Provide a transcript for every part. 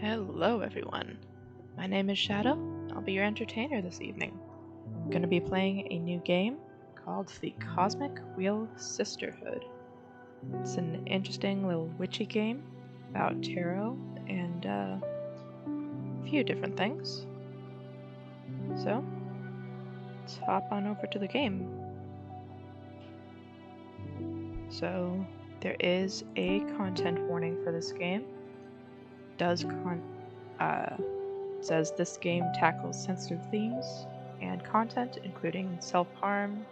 Hello everyone, my name is Shadow. I'll be your entertainer this evening. I'm going to be playing a new game called the Cosmic Wheel Sisterhood. It's an interesting little witchy game about tarot and a few different things. So, let's hop on over to the game. So, there is a content warning for this game. Says this game tackles sensitive themes and content including self-harm,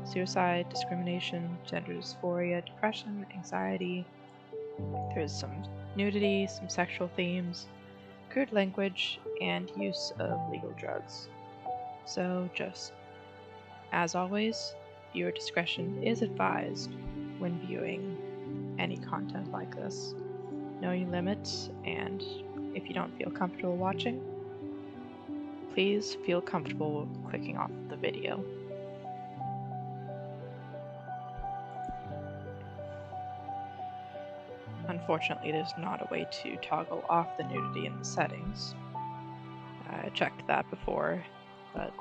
suicide, discrimination, gender dysphoria, depression, anxiety. There's some nudity, some sexual themes, crude language, and use of legal drugs. So just, as always, viewer discretion is advised when viewing any content like this. Know your limits, and if you don't feel comfortable watching, please feel comfortable clicking off the video. Unfortunately, there's not a way to toggle off the nudity in the settings. I checked that before, but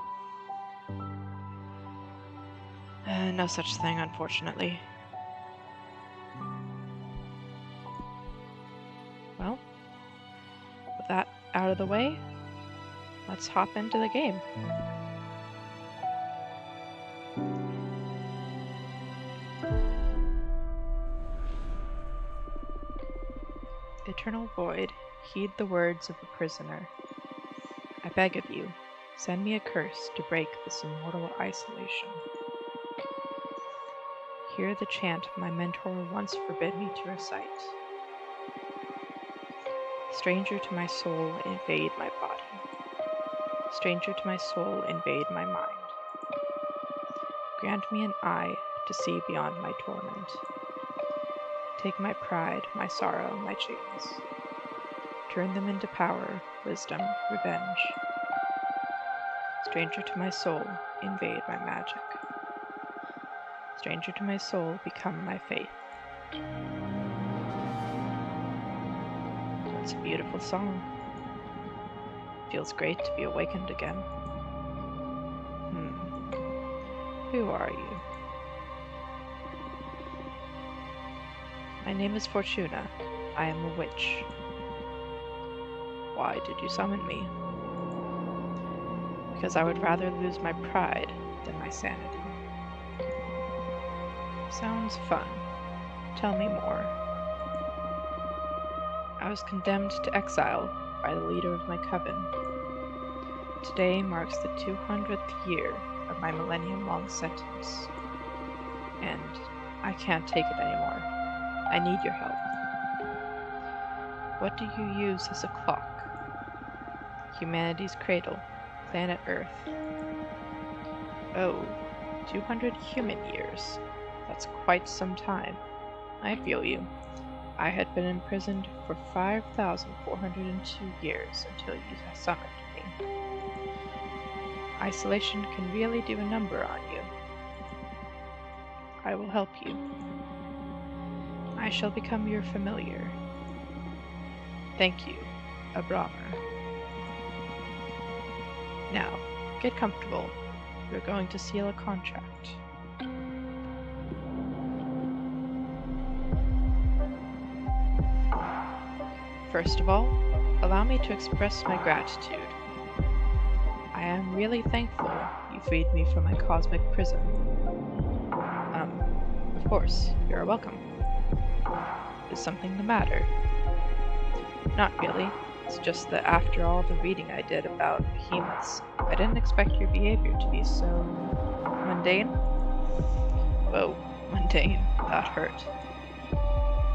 no such thing, unfortunately. Well, with that out of the way, let's hop into the game. Eternal Void, heed the words of the prisoner. I beg of you, send me a curse to break this immortal isolation. Hear the chant my mentor once forbid me to recite. Stranger to my soul, invade my body. Stranger to my soul, invade my mind. Grant me an eye to see beyond my torment. Take my pride, my sorrow, my chains. Turn them into power, wisdom, revenge. Stranger to my soul, invade my magic. Stranger to my soul, become my faith. It's a beautiful song. Feels great to be awakened again. Who are you? My name is Fortuna. I am a witch. Why did you summon me? Because I would rather lose my pride than my sanity. Sounds fun. Tell me more. I was condemned to exile by the leader of my coven. Today marks the 200th year of my millennium-long sentence, and I can't take it anymore. I need your help. What do you use as a clock? Humanity's cradle, planet Earth. Oh, 200 human years. That's quite some time. I feel you. I had been imprisoned for 5,402 years until you summoned me. Isolation can really do a number on you. I will help you. I shall become your familiar. Thank you, a Brahmer. Now, get comfortable. We're going to seal a contract. First of all, allow me to express my gratitude. I am really thankful you freed me from my cosmic prison. Of course, you're welcome. Is something the matter? Not really. It's just that after all the reading I did about behemoths, I didn't expect your behavior to be so mundane. Whoa, mundane. That hurt.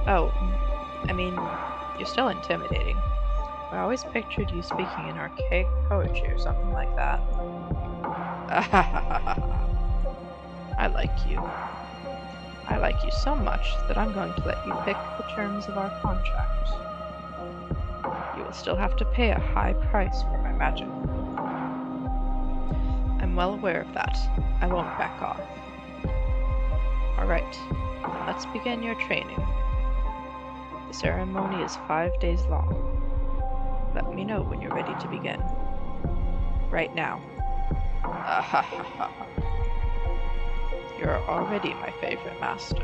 Oh, I mean, you're still intimidating. I always pictured you speaking in archaic poetry or something like that. I like you. I like you so much that I'm going to let you pick the terms of our contract. You will still have to pay a high price for my magic. I'm well aware of that. I won't back off. Alright, let's begin your training. The ceremony is 5 days long. Let me know when you're ready to begin. Right now. Ahahaha. You're already my favorite master.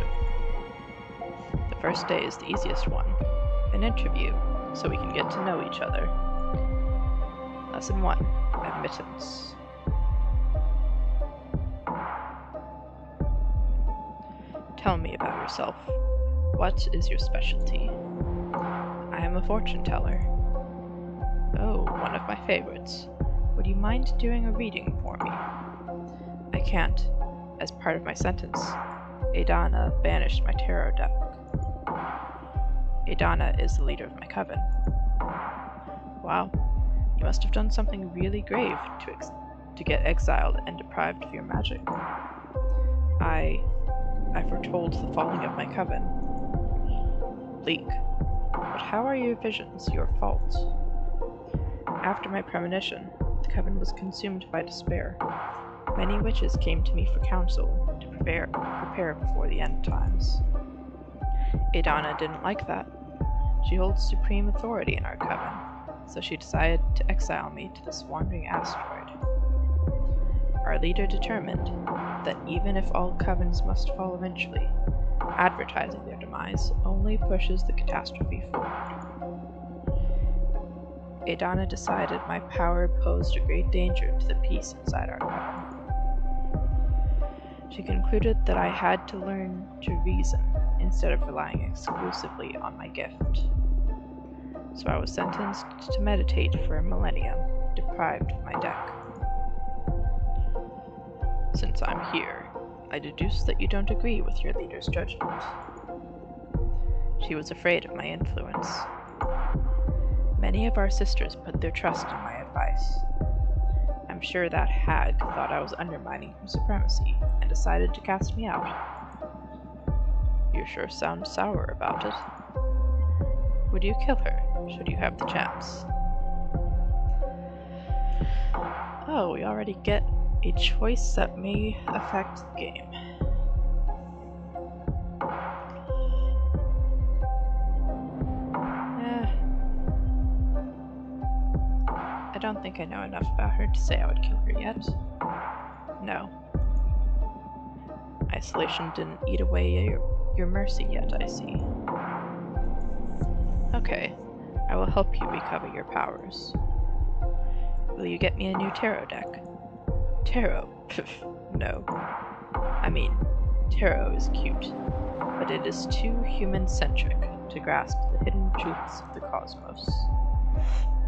The first day is the easiest one. An interview, so we can get to know each other. Lesson 1. Admittance. Tell me about yourself. What is your specialty? I am a fortune teller. Oh, one of my favorites. Would you mind doing a reading for me? I can't. As part of my sentence, Adana banished my tarot deck. Adana is the leader of my coven. Wow, you must have done something really grave to get exiled and deprived of your magic. I foretold the falling of my coven. Bleak. But how are your visions your fault? After my premonition, the coven was consumed by despair. Many witches came to me for counsel to prepare before the end times. Adana didn't like that. She holds supreme authority in our coven, so she decided to exile me to this wandering asteroid. Our leader determined that even if all covens must fall eventually, advertising their demise only pushes the catastrophe forward. Adana decided my power posed a great danger to the peace inside our coven. She concluded that I had to learn to reason instead of relying exclusively on my gift. So I was sentenced to meditate for a millennium, deprived of my deck. Since I'm here, I deduce that you don't agree with your leader's judgment. She was afraid of my influence. Many of our sisters put their trust in my advice. I'm sure that hag thought I was undermining her supremacy and decided to cast me out. You sure sound sour about it. Would you kill her, should you have the chance? Oh, we already get a choice that may affect the game. I don't think I know enough about her to say I would kill her yet. No. Isolation didn't eat away your mercy yet, I see. Okay, I will help you recover your powers. Will you get me a new tarot deck? Tarot? No. I mean, tarot is cute, but it is too human-centric to grasp the hidden truths of the cosmos.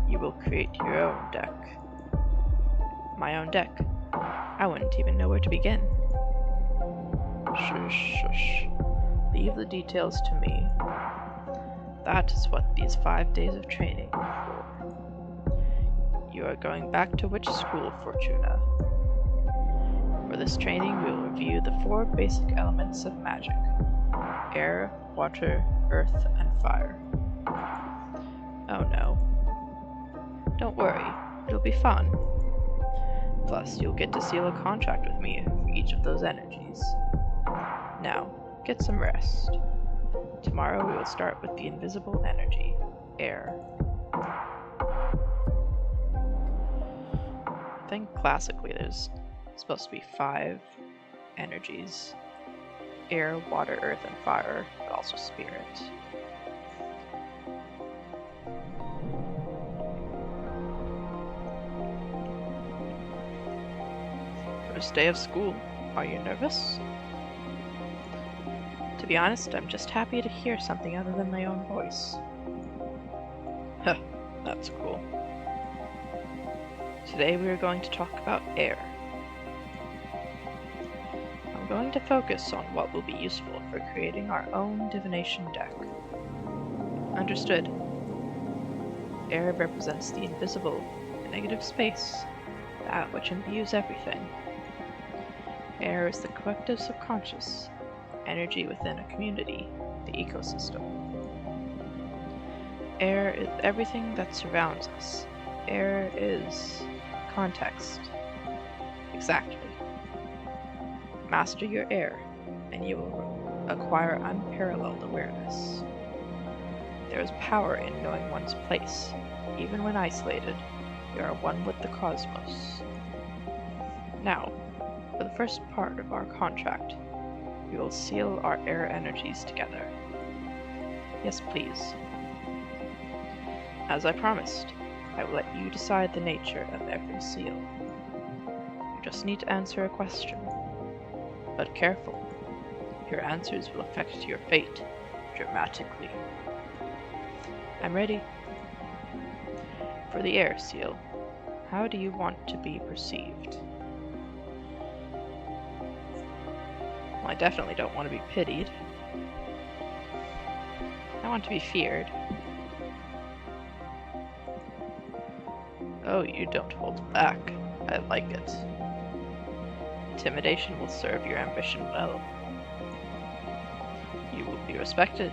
You will create your own deck. My own deck? I wouldn't even know where to begin. Shush, shush. Leave the details to me. That is what these 5 days of training are for. You are going back to witch school, Fortuna. For this training, we will review the 4 basic elements of magic: air, water, earth, and fire. Oh no. Don't worry, it'll be fun. Plus, you'll get to seal a contract with me for each of those energies. Now, get some rest. Tomorrow we will start with the invisible energy, air. I think classically there's supposed to be 5 energies: air, water, earth, and fire, but also spirit. First day of school. Are you nervous? To be honest, I'm just happy to hear something other than my own voice. Huh, that's cool. Today we are going to talk about air. I'm going to focus on what will be useful for creating our own divination deck. Understood. Air represents the invisible, the negative space, that which imbues everything. Air is the collective subconscious, energy within a community, the ecosystem. Air is everything that surrounds us. Air is context. Exactly. Master your air, and you will acquire unparalleled awareness. There is power in knowing one's place. Even when isolated, we are one with the cosmos. Now, for the first part of our contract, we will seal our air energies together. Yes, please. As I promised, I will let you decide the nature of every seal. You just need to answer a question. But careful, your answers will affect your fate dramatically. I'm ready. For the air seal, how do you want to be perceived? Well, I definitely don't want to be pitied. I want to be feared. Oh, you don't hold back. I like it. Intimidation will serve your ambition well. You will be respected,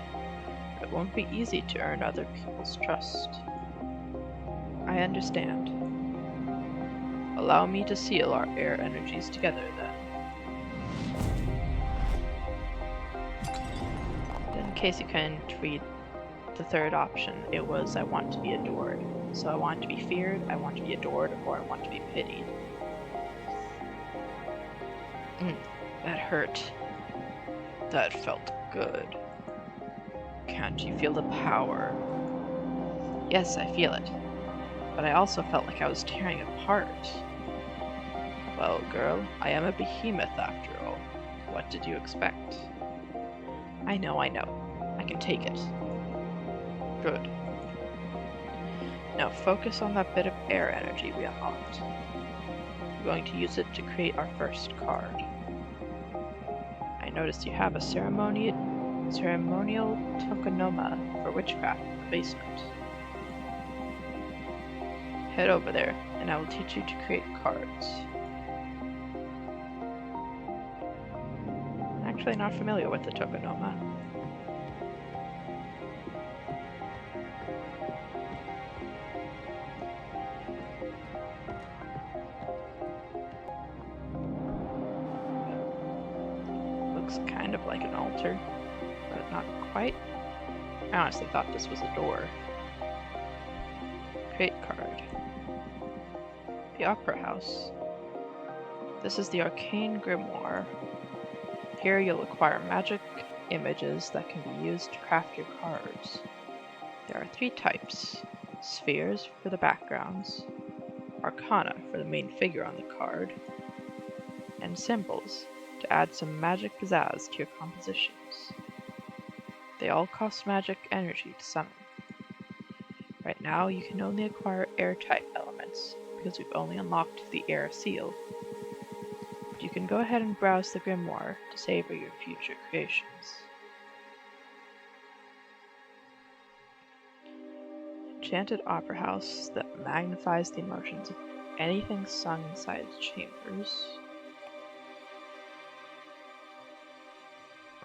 but it won't be easy to earn other people's trust. I understand. Allow me to seal our air energies together, then. In case you couldn't read the third option, it was I want to be adored. So I want to be feared, I want to be adored, or I want to be pitied. That hurt. That felt good. Can't you feel the power? Yes, I feel it. But I also felt like I was tearing apart. Well, girl, I am a behemoth after all. What did you expect? I know. I can take it. Good. Now focus on that bit of air energy we unlocked. We're going to use it to create our first card. I noticed you have a ceremonial tokenoma for witchcraft in the basement. Head over there, and I will teach you to create cards. I'm actually not familiar with the tokenoma. Looks kind of like an altar, but not quite. I honestly thought this was a door. Create card. The Opera House. This is the Arcane Grimoire. Here you'll acquire magic images that can be used to craft your cards. There are 3 types: spheres for the backgrounds, arcana for the main figure on the card, and symbols to add some magic pizzazz to your compositions. They all cost magic energy to summon. Right now you can only acquire air-type elements, because we've only unlocked the air seal. But you can go ahead and browse the grimoire to savor your future creations. Enchanted Opera House that magnifies the emotions of anything sung inside its chambers.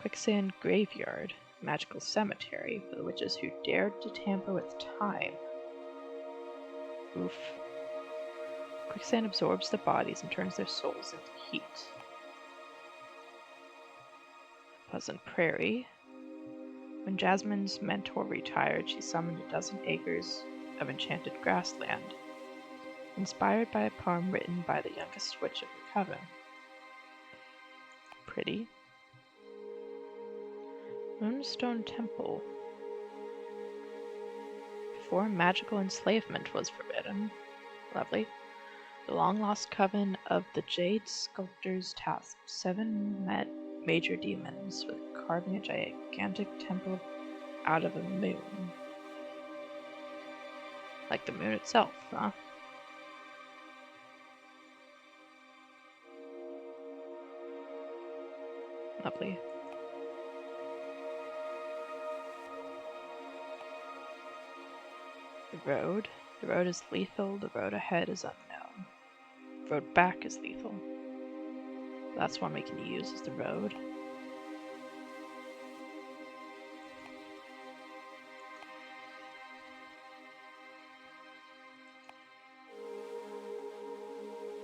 Quicksand Graveyard, magical cemetery for the witches who dared to tamper with time. Oof. Quicksand absorbs the bodies and turns their souls into heat. Pleasant Prairie. When Jasmine's mentor retired, she summoned a dozen acres of enchanted grassland, inspired by a poem written by the youngest witch of the coven. Pretty. Moonstone Temple. Before magical enslavement was forbidden. Lovely. The long-lost coven of the Jade Sculptors tasked 7 major demons with carving a gigantic temple out of a moon. Like the moon itself, huh? Lovely. The road. The road is lethal, the road ahead is unknown. The road back is lethal. That's one we can use as the road.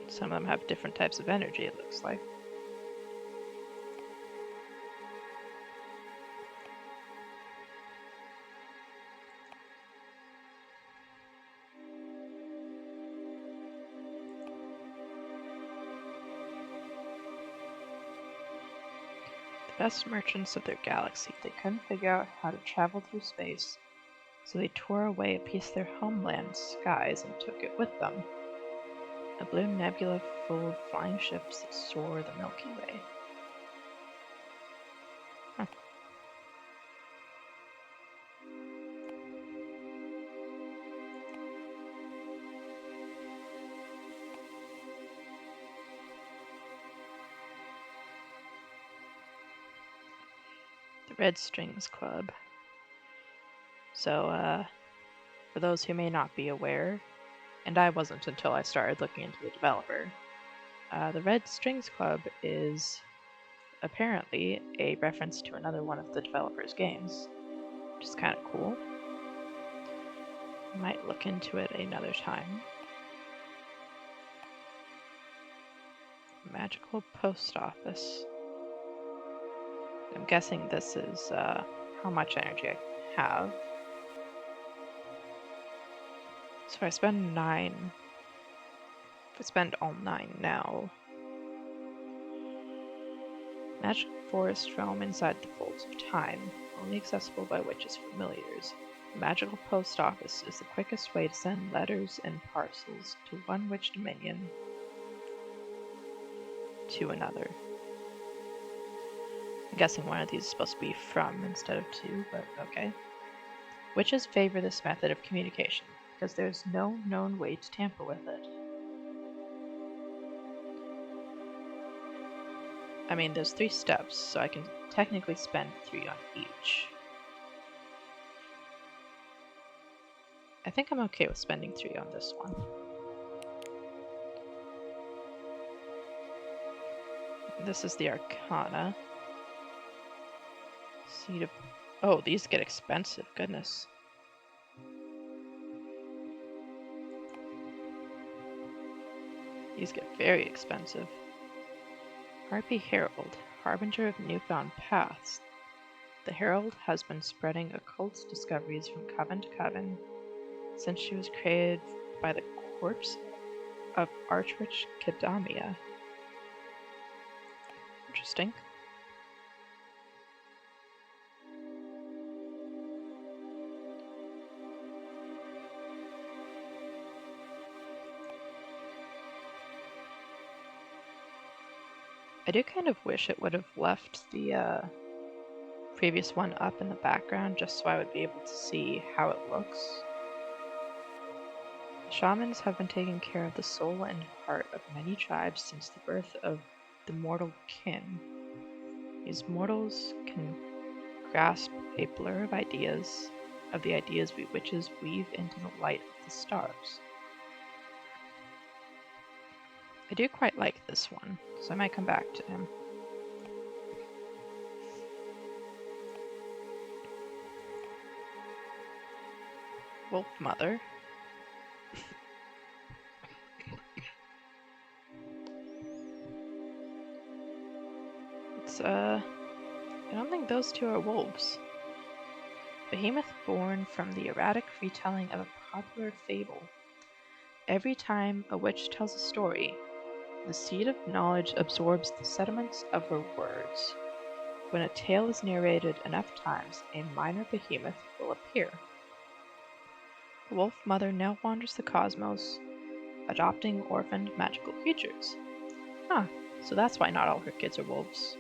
Some of them have different types of energy, it looks like. best merchants of their galaxy. They couldn't figure out how to travel through space, so they tore away a piece of their homeland skies and took it with them. A blue nebula full of flying ships that soar the Milky Way. Huh. The Red Strings Club. So, for those who may not be aware, and I wasn't until I started looking into the developer, the Red Strings Club is apparently a reference to another one of the developer's games, which is kind of cool. I might look into it another time. Magical Post Office. I'm guessing this is how much energy I have. So if I spend 9, if I spend all 9 now, magical forests roam inside the folds of time, only accessible by witches' familiars. The magical post office is the quickest way to send letters and parcels to one witch dominion to another. I'm guessing one of these is supposed to be from instead of to, but okay. Witches favor this method of communication because there's no known way to tamper with it. I mean, there's 3 steps, so I can technically spend 3 on each. I think I'm okay with spending 3 on this one. This is the Arcana. Seed of... Oh, these get expensive, goodness. These get very expensive. RP Herald, harbinger of newfound paths. The Herald has been spreading occult discoveries from coven to coven since she was created by the corpse of Archwitch Kadamia. Interesting. I do kind of wish it would have left the previous one up in the background just so I would be able to see how it looks. Shamans have been taking care of the soul and heart of many tribes since the birth of the mortal kin. These mortals can grasp a blur of the ideas we witches weave into the light of the stars. I do quite like this one, so I might come back to him. Wolf Mother. I don't think those 2 are wolves. Behemoth born from the erratic retelling of a popular fable. Every time a witch tells a story, the seed of knowledge absorbs the sediments of her words. When a tale is narrated enough times, a minor behemoth will appear. The Wolf Mother now wanders the cosmos, adopting orphaned magical creatures. Huh, so that's why not all her kids are wolves.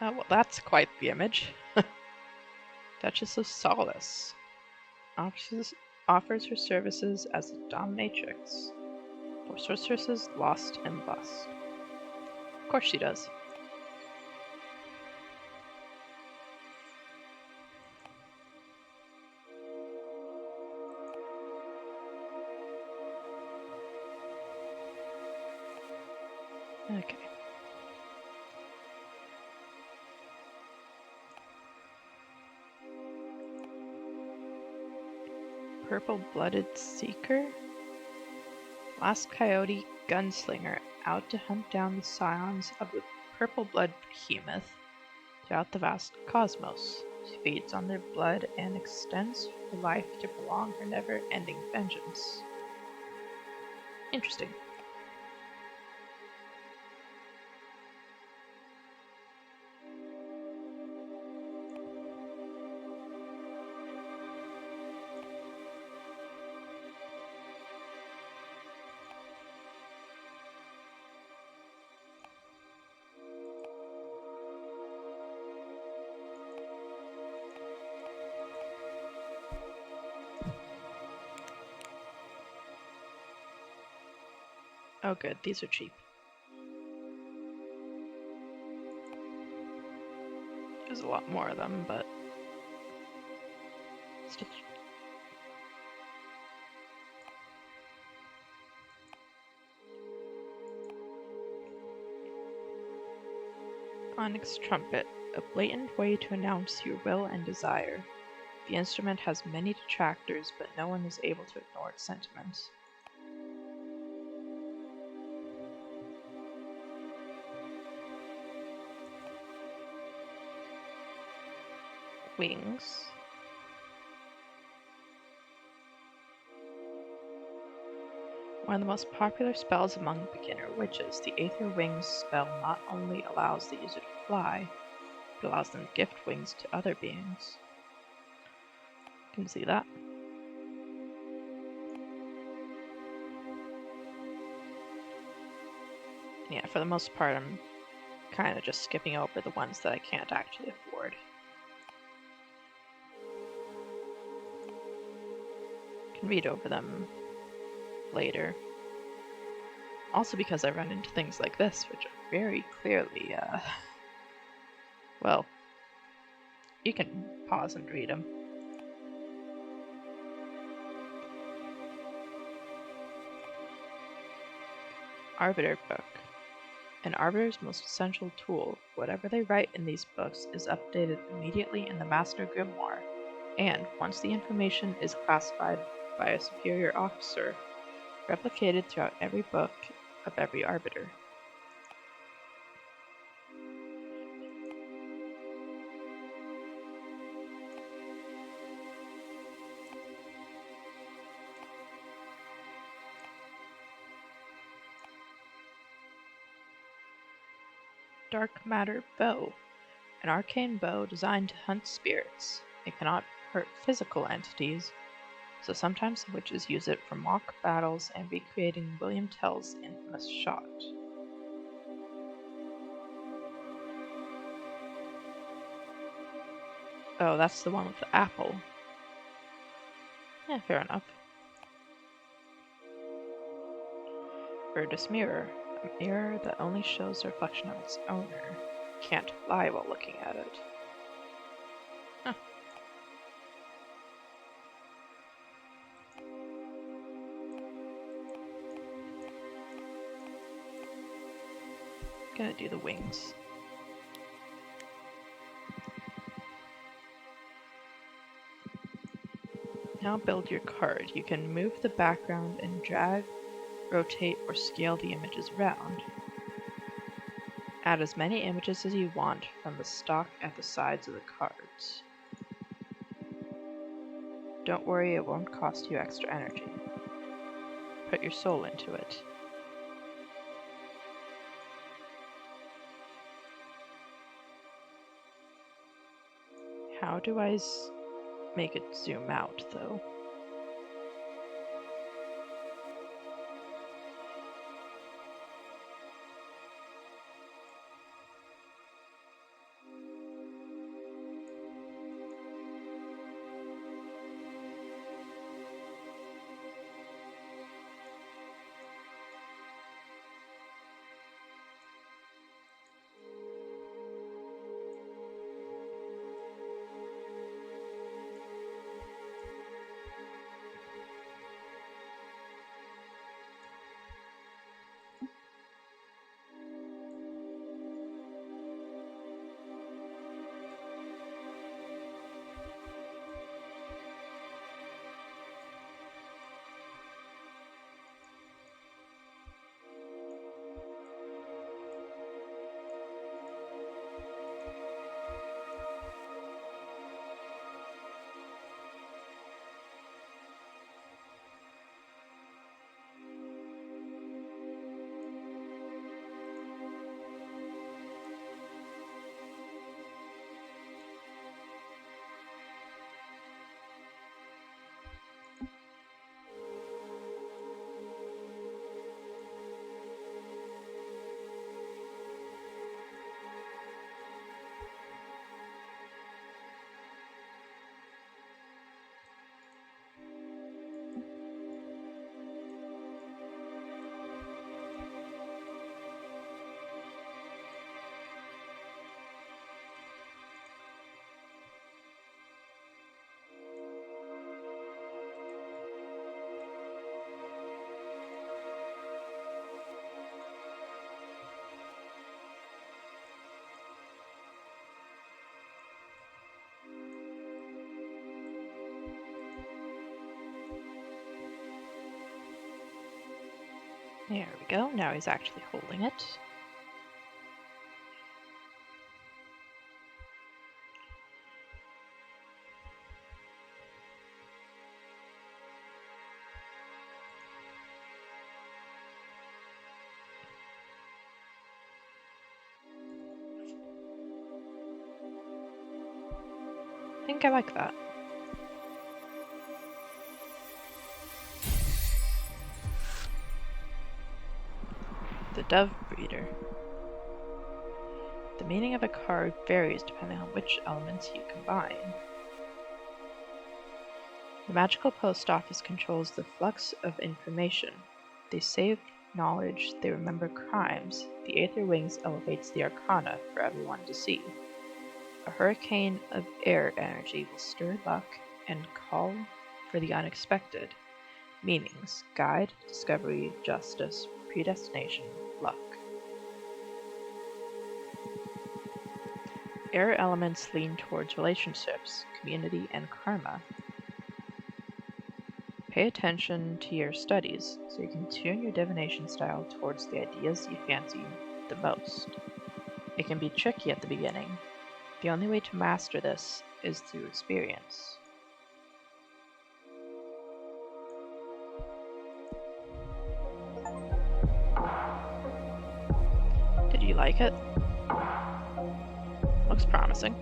Well, that's quite the image. Duchess of Solace offers her services as a dominatrix for sorceresses lost and lost. Of course she does. Okay. Purple-blooded seeker? Last coyote gunslinger out to hunt down the scions of the purple blood behemoth throughout the vast cosmos. She feeds on their blood and extends her life to prolong her never-ending vengeance. Interesting. Oh good, these are cheap. There's a lot more of them, but still. Onyx Trumpet, a blatant way to announce your will and desire. The instrument has many detractors, but no one is able to ignore its sentiments. Wings. One of the most popular spells among beginner witches, the Aether Wings spell not only allows the user to fly, but allows them to gift wings to other beings. You can see that. Yeah, for the most part, I'm kind of just skipping over the ones that I can't actually afford. Can read over them later. Also because I run into things like this, which are very clearly, well, you can pause and read them. Arbiter Book. An Arbiter's most essential tool. Whatever they write in these books is updated immediately in the Master Grimoire, and once the information is classified by a superior officer, replicated throughout every book of every Arbiter. Dark Matter Bow. An arcane bow designed to hunt spirits. It cannot hurt physical entities, so sometimes the witches use it for mock battles and recreating William Tell's infamous shot. Oh, that's the one with the apple. Yeah, fair enough. Birdus Mirror. A mirror that only shows the reflection of its owner. Can't fly while looking at it. Huh. Gonna do the wings. Now build your card. You can move the background and drag, rotate, or scale the images around. Add as many images as you want from the stock at the sides of the cards. Don't worry, it won't cost you extra energy. Put your soul into it. How do I make it zoom out, though? There we go, now he's actually holding it. I think I like that. The Dove Breeder. The meaning of a card varies depending on which elements you combine. The magical post office controls the flux of information. They save knowledge, they remember crimes. The Aether Wings elevates the arcana for everyone to see. A hurricane of air energy will stir luck and call for the unexpected. Meanings: guide, discovery, justice, predestination, luck. Air elements lean towards relationships, community, and karma. Pay attention to your studies so you can tune your divination style towards the ideas you fancy the most. It can be tricky at the beginning. The only way to master this is through experience. Did you like it? Looks promising.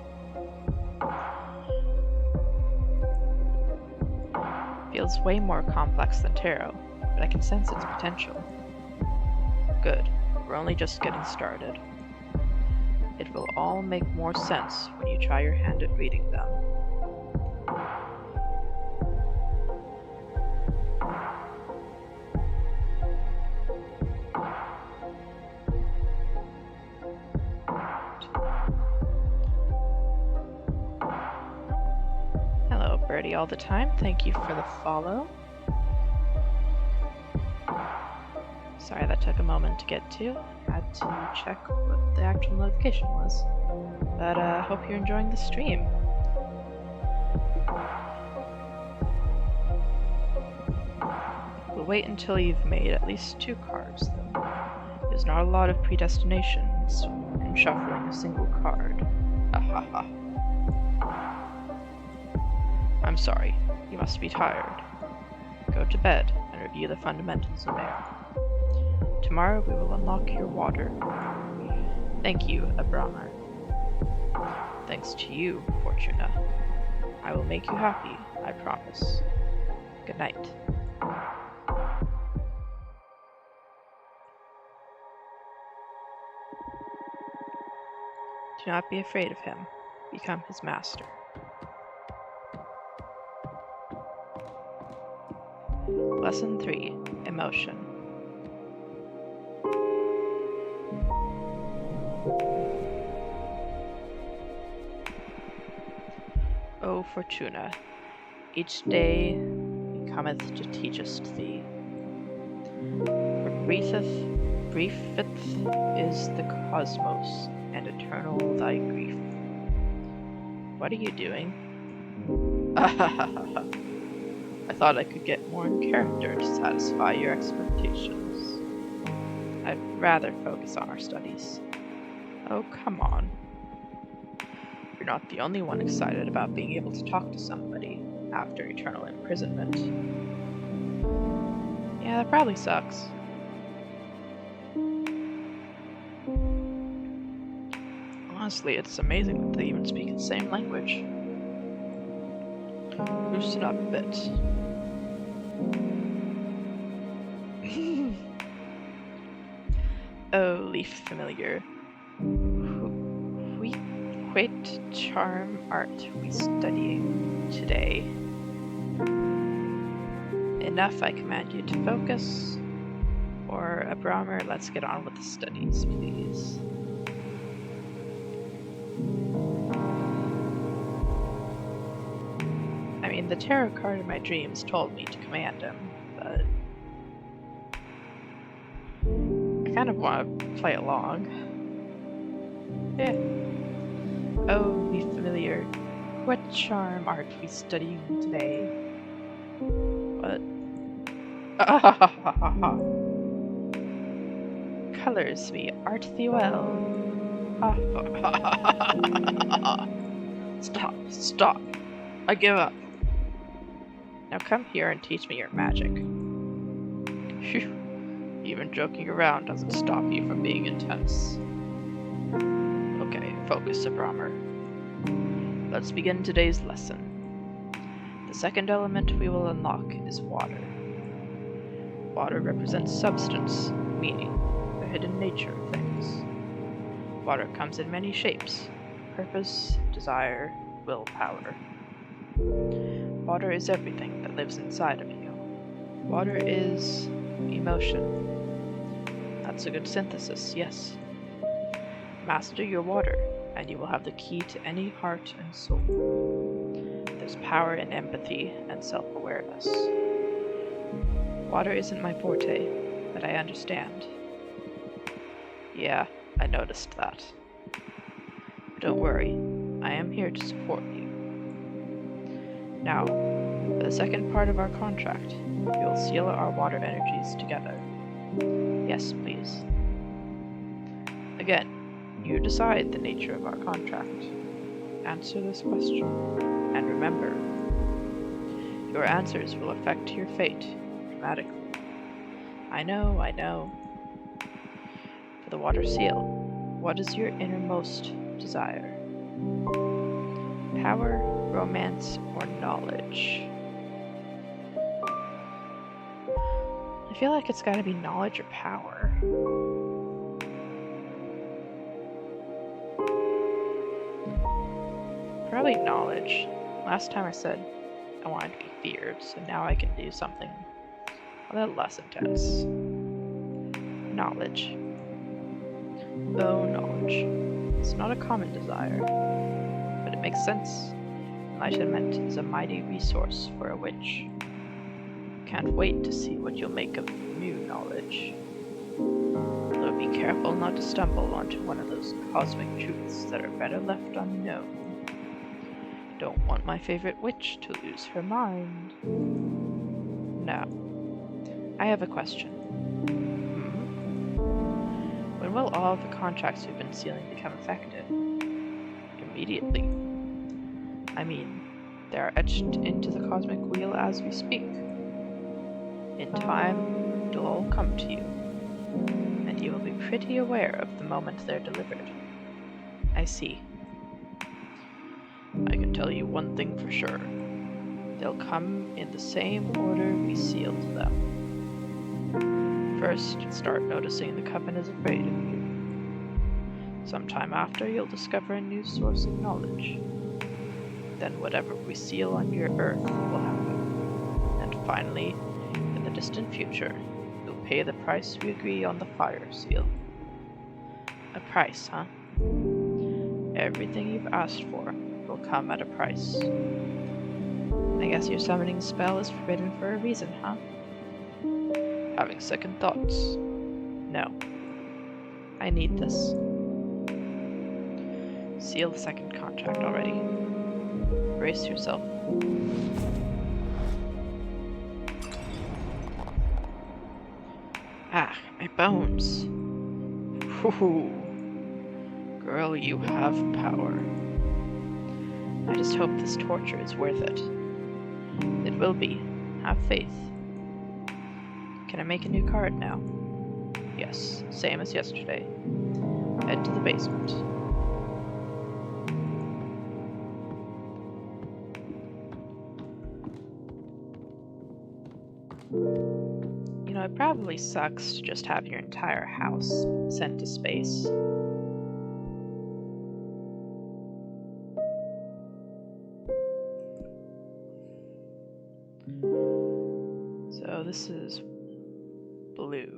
Feels way more complex than tarot, but I can sense its potential. Good, we're only just getting started. It will all make more sense when you try your hand at reading them. Hello, Birdie all the time. Thank you for the follow. Sorry that took a moment to get to. Had to check what the actual notification was. But hope you're enjoying the stream. We'll wait until you've made at least 2 cards, though. There's not a lot of predestinations in shuffling a single card. Ahaha. I'm sorry, you must be tired. Go to bed and review the fundamentals of air. Tomorrow we will unlock your water. Thank you, Abramer. Thanks to you, Fortuna. I will make you happy, I promise. Good night. Do not be afraid of him. Become his master. Lesson 3. Emotion. O Fortuna, each day cometh to teachest thee. For briefeth is the cosmos, and eternal thy grief. What are you doing? I thought I could get more in character to satisfy your expectations. I'd rather focus on our studies. Oh, come on. You're not the only one excited about being able to talk to somebody after eternal imprisonment. Yeah, that probably sucks. Honestly, it's amazing that they even speak the same language. Loosen up a bit. Oh, leaf familiar. What charm art we studying today? Enough, I command you to focus. Or, Abramer, let's get on with the studies, please. I mean, the tarot card in my dreams told me to command him, but I kind of want to play along. Yeah. Oh, be familiar. What charm art we studying today? What? colours me, art thee well. Stop, stop. I give up. Now come here and teach me your magic. Phew. Even joking around doesn't stop you from being intense. Okay, focus, Abramer. Let's begin today's lesson. The second element we will unlock is water. Water represents substance, meaning, the hidden nature of things. Water comes in many shapes: purpose, desire, willpower. Water is everything that lives inside of you. Water is emotion. That's a good synthesis, yes. Master your water, and you will have the key to any heart and soul. There's power in empathy and self-awareness. Water isn't my forte, but I understand. Yeah, I noticed that. But don't worry, I am here to support you. Now, for the second part of our contract, we will seal our water energies together. Yes, please. Again, you decide the nature of our contract. Answer this question, and remember, your answers will affect your fate dramatically. I know, I know. For the water seal, what is your innermost desire? Power, romance, or knowledge? I feel like it's gotta be knowledge or power. Probably knowledge. Last time I said I wanted to be feared, so now I can do something a little less intense. Knowledge. Oh, knowledge. It's not a common desire, but it makes sense. Enlightenment is a mighty resource for a witch. Can't wait to see what you'll make of new knowledge. Though be careful not to stumble onto one of those cosmic truths that are better left unknown. Don't want my favorite witch to lose her mind. Now, I have a question. When will all of the contracts we've been sealing become effective? Immediately. I mean, they are etched into the Cosmic Wheel as we speak. In time, it'll all come to you, and you will be pretty aware of the moment they're delivered. I see. I can tell you one thing for sure. They'll come in the same order we sealed them. First, start noticing the coven is afraid of you. Sometime after, you'll discover a new source of knowledge. Then whatever we seal on your earth will happen. And finally, in the distant future, you'll pay the price we agree on the fire seal. A price, huh? Everything you've asked for will come at a price. I guess your summoning spell is forbidden for a reason, huh? Having second thoughts. No. I need this. Seal the second contract already. Brace yourself. Ah, my bones. Whew. Girl, you have power. I just hope this torture is worth it. It will be. Have faith. Can I make a new card now? Yes, same as yesterday. Head to the basement. You know, it probably sucks to just have your entire house sent to space. So this is blue.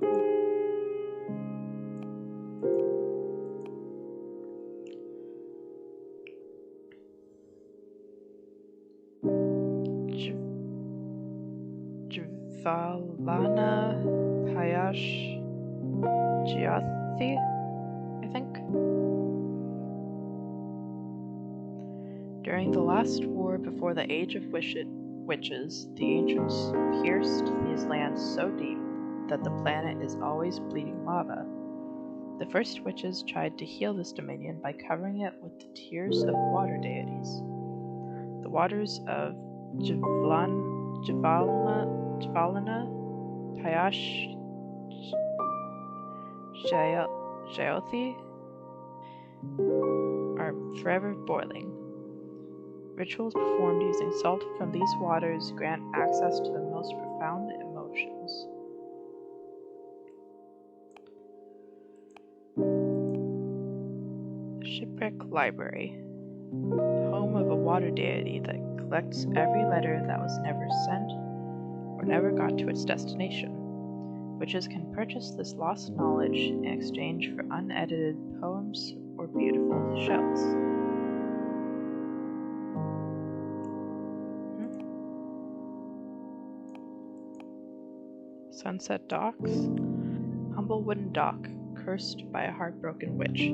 Valana Payash Giathi, I think. During the last war before the Age of Witches, the ancients pierced these lands so deep that the planet is always bleeding lava. The first witches tried to heal this dominion by covering it with the tears of water deities. The waters of Javalana, Tayash, Jaothi are forever boiling. Rituals performed using salt from these waters grant access to the most profound emotions. The Shipwreck Library, home of a water deity that collects every letter that was never sent or never got to its destination. Witches can purchase this lost knowledge in exchange for unedited poems or beautiful shells. Sunset Docks, humble wooden dock, cursed by a heartbroken witch.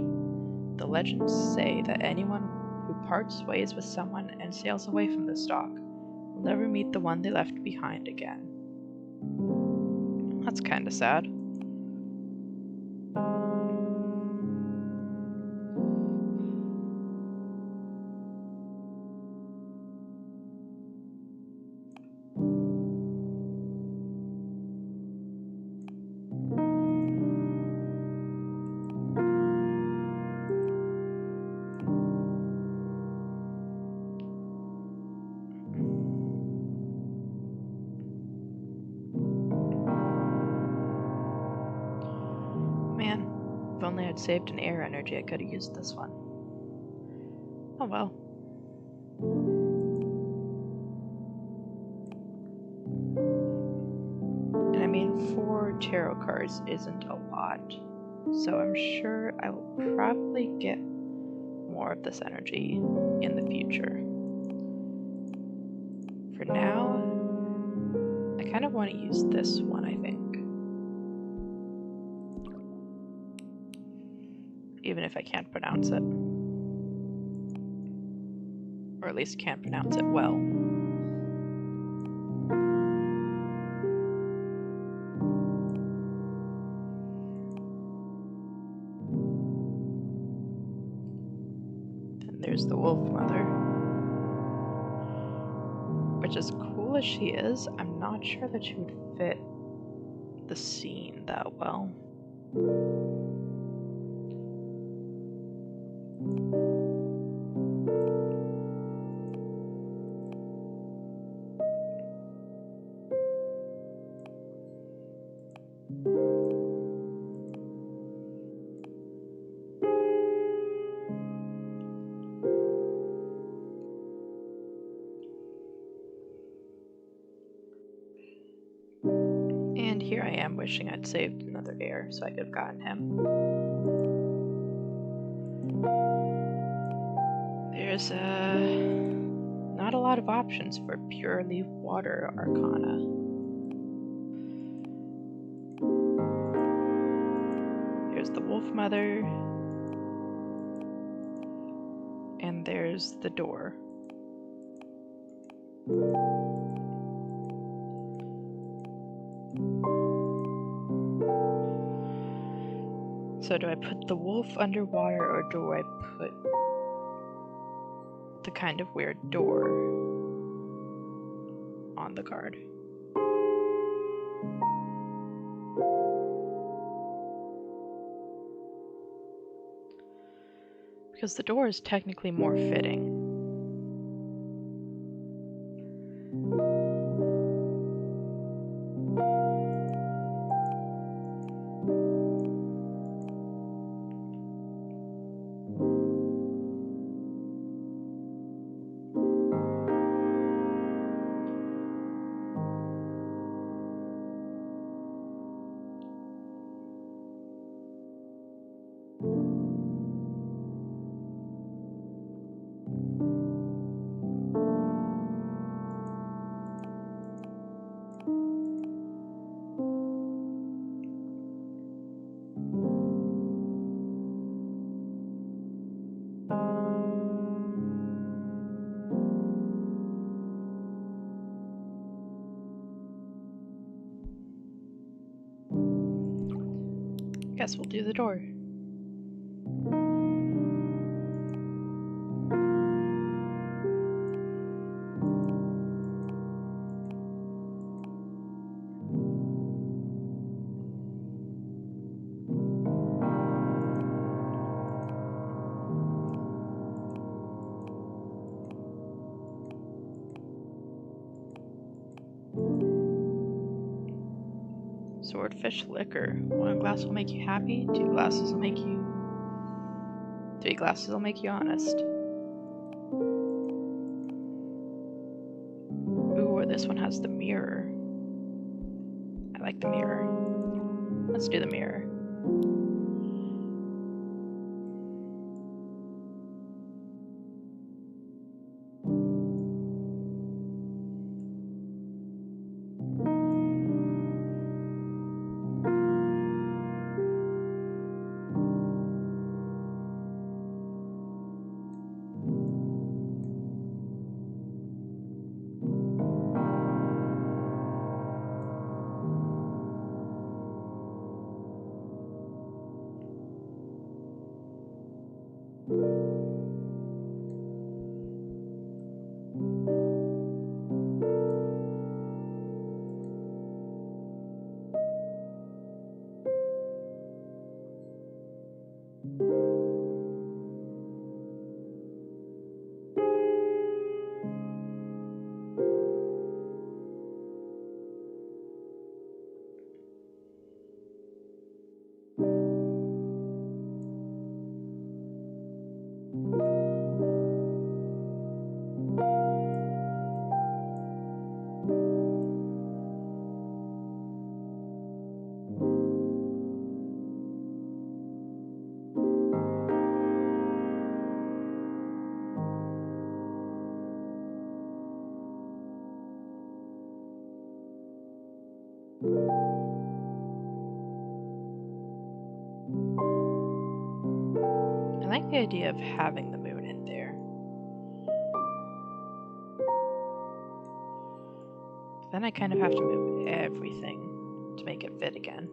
The legends say that anyone who parts ways with someone and sails away from this dock will never meet the one they left behind again. That's kinda sad. Man, if only I'd saved an air energy, I could have used this one. Oh well. And I mean, 4 tarot cards isn't a lot, so I'm sure I will probably get more of this energy in the future. For now, I kind of want to use this one, I think. Even if I can't pronounce it. Or at least can't pronounce it well. Then there's the Wolf Mother. Which, as cool as she is, I'm not sure that she would fit the scene that well. And here I am wishing I'd saved another air so I could have gotten him. There's not a lot of options for purely water arcana. There's the Wolf Mother, and there's the door. So do I put the wolf underwater, or do I put the kind of weird door on the card? Because the door is technically more fitting. Guess we'll do the door. Swordfish liquor. 1 glass will make you happy, 2 glasses will make you... 3 glasses will make you honest. Ooh, or this one has the mirror. I like the mirror. Let's do the mirror. I like the idea of having the moon in there. But then I kind of have to move everything to make it fit again.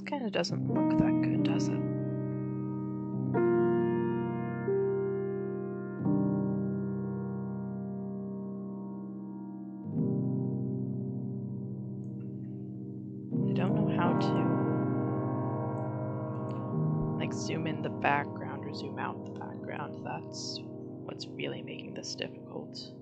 Kind of doesn't look that good, does it? I don't know how to like zoom in the background or zoom out the background. That's what's really making this difficult.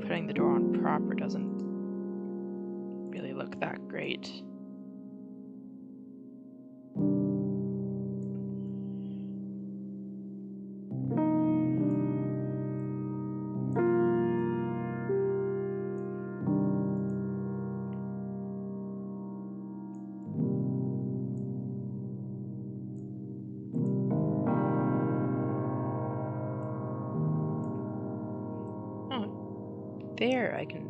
Putting the door on proper doesn't really look that great. There, I can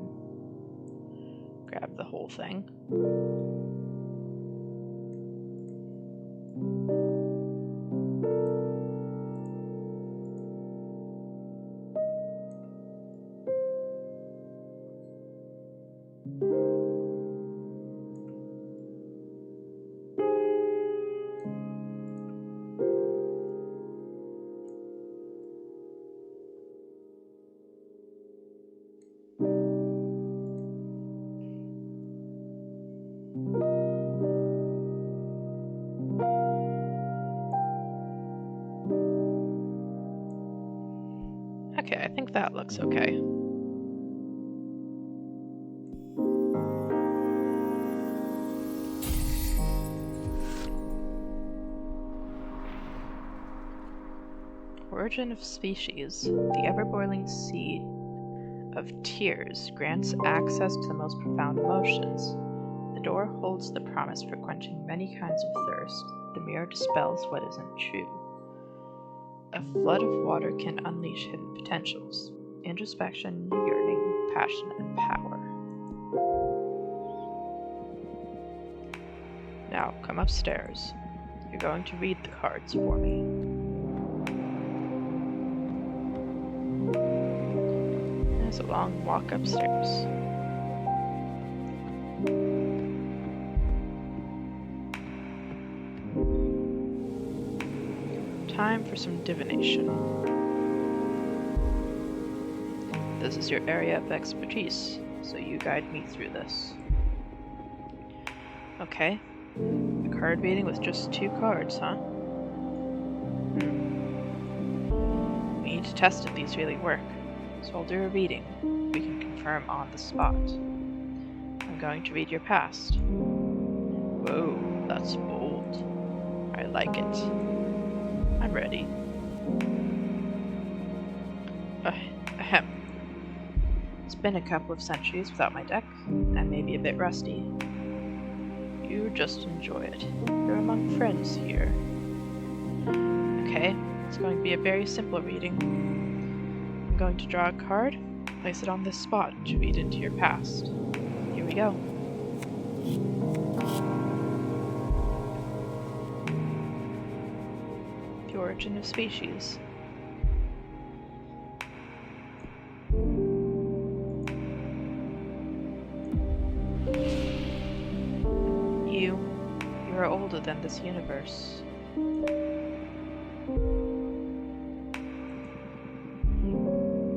grab the whole thing. Okay, I think that looks okay. Origin of species. The ever-boiling sea of tears grants access to the most profound emotions. The door holds the promise for quenching many kinds of thirst. The mirror dispels what isn't true. A flood of water can unleash hidden potentials. Introspection, yearning, passion, and power. Now, come upstairs. You're going to read the cards for me. There's a long walk upstairs. Time for some divination. This is your area of expertise, so you guide me through this. Okay. A card reading with just 2 cards, huh? We need to test if these really work, so I'll do a reading. We can confirm on the spot. I'm going to read your past. Whoa, that's bold. I like it. I'm ready. Ahem. It's been a couple of centuries without my deck. I may be a bit rusty. You just enjoy it. You're among friends here. Okay, it's going to be a very simple reading. I'm going to draw a card, place it on this spot to read into your past. Here we go. The origin of species. You are older than this universe.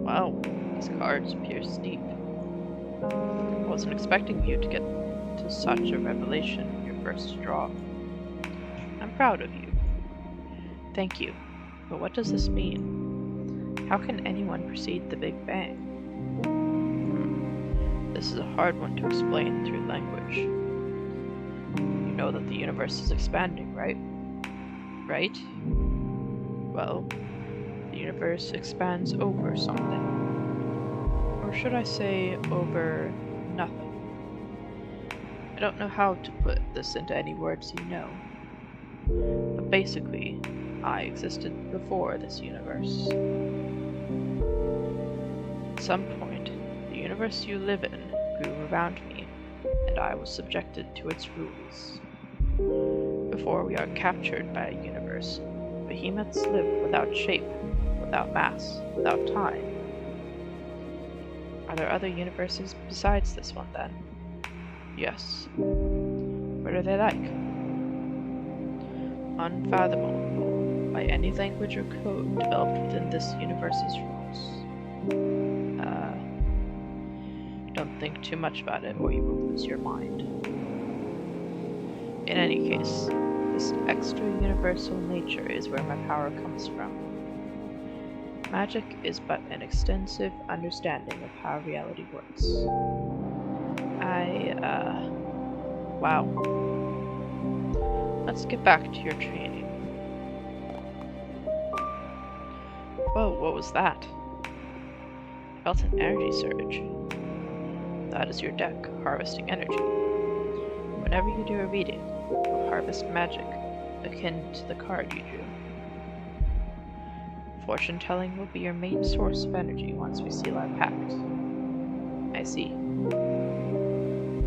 Wow, these cards pierce deep. I wasn't expecting you to get to such a revelation in your first draw. I'm proud of you. Thank you. But what does this mean? How can anyone precede the Big Bang? This is a hard one to explain through language. You know that the universe is expanding, right? Right? Well, the universe expands over something. Or should I say, over nothing? I don't know how to put this into any words you know. But basically, I existed before this universe. At some point, the universe you live in grew around me, and I was subjected to its rules. Before we are captured by a universe, behemoths live without shape, without mass, without time. Are there other universes besides this one, then? Yes. What are they like? Unfathomable by any language or code developed within this universe's rules. Don't think too much about it or you will lose your mind. In any case, this extra-universal nature is where my power comes from. Magic is but an extensive understanding of how reality works. Wow. Let's get back to your training. Whoa, what was that? I felt an energy surge. That is your deck, harvesting energy. Whenever you do a reading, you'll harvest magic, akin to the card you drew. Fortune telling will be your main source of energy once we seal our pact. I see.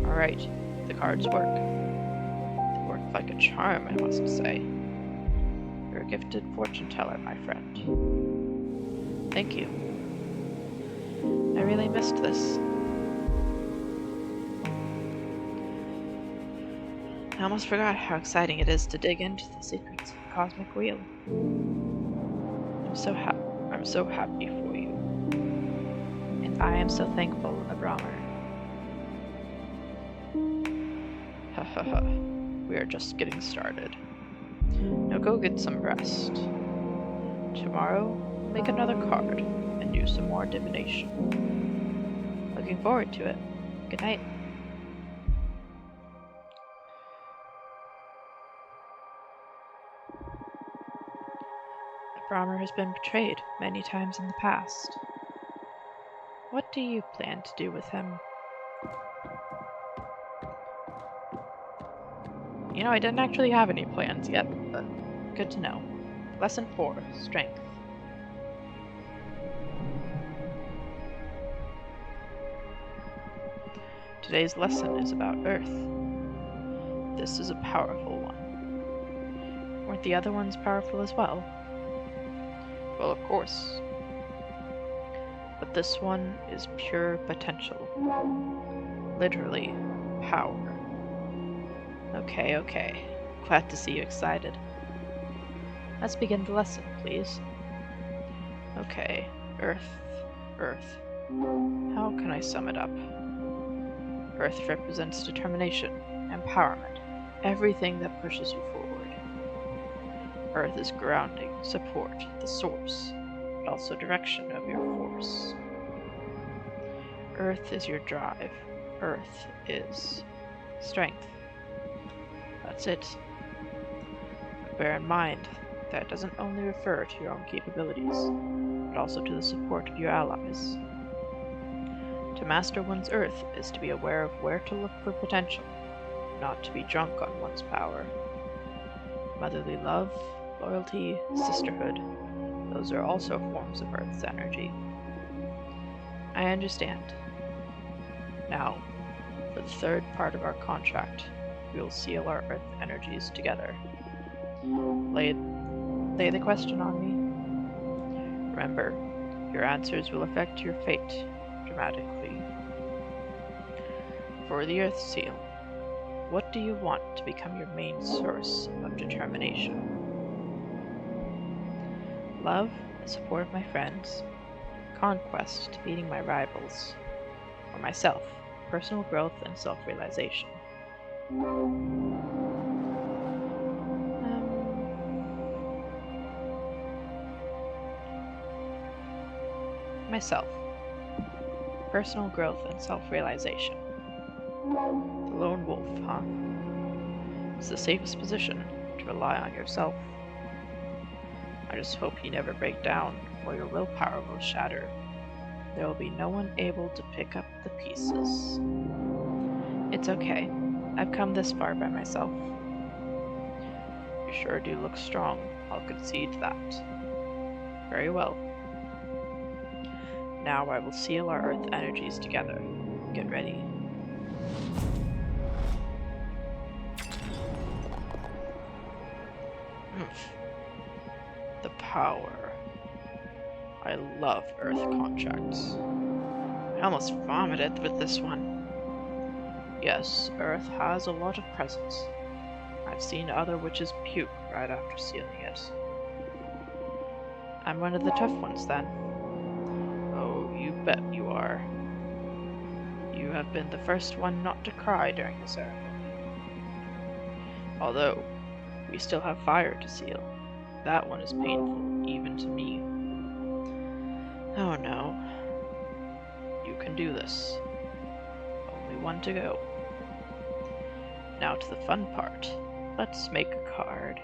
Alright, the cards work. They work like a charm, I must say. You're a gifted fortune teller, my friend. Thank you. I really missed this. I almost forgot how exciting it is to dig into the secrets of the Cosmic Wheel. I'm so happy for you. And I am so thankful, Abramer. Hahaha. We are just getting started. Now go get some rest. Tomorrow, make another card, and do some more divination. Looking forward to it. Good night. The farmer has been betrayed many times in the past. What do you plan to do with him? You know, I didn't actually have any plans yet, but good to know. Lesson 4, Strength. Today's lesson is about Earth. This is a powerful one. Weren't the other ones powerful as well? Well, of course. But this one is pure potential. Literally, power. Okay. Glad to see you excited. Let's begin the lesson, please. Okay, Earth. How can I sum it up? Earth represents determination, empowerment, everything that pushes you forward. Earth is grounding, support, the source, but also direction of your force. Earth is your drive. Earth is strength. That's it. But bear in mind that doesn't only refer to your own capabilities, but also to the support of your allies. To master one's Earth is to be aware of where to look for potential, not to be drunk on one's power. Motherly love, loyalty, sisterhood, those are also forms of Earth's energy. I understand. Now, for the third part of our contract, we will seal our Earth energies together. Lay the question on me. Remember, your answers will affect your fate dramatically. For the Earth Seal, what do you want to become your main source of determination? Love, the support of my friends, conquest, beating my rivals, or myself, personal growth and self-realization. Myself. Personal growth and self-realization. The lone wolf, huh? It's the safest position, to rely on yourself. I just hope you never break down, or your willpower will shatter. There will be no one able to pick up the pieces. It's okay. I've come this far by myself. You sure do look strong, I'll concede that. Very well. Now I will seal our Earth energies together. Get ready. The power. I love Earth contracts. I almost vomited with this one. Yes, Earth has a lot of presence. I've seen other witches puke right after sealing it. I'm one of the tough ones then. Oh, you bet you are. You have been the first one not to cry during the ceremony. Although, we still have fire to seal. That one is painful, even to me. Oh no. You can do this. Only one to go. Now to the fun part. Let's make a card.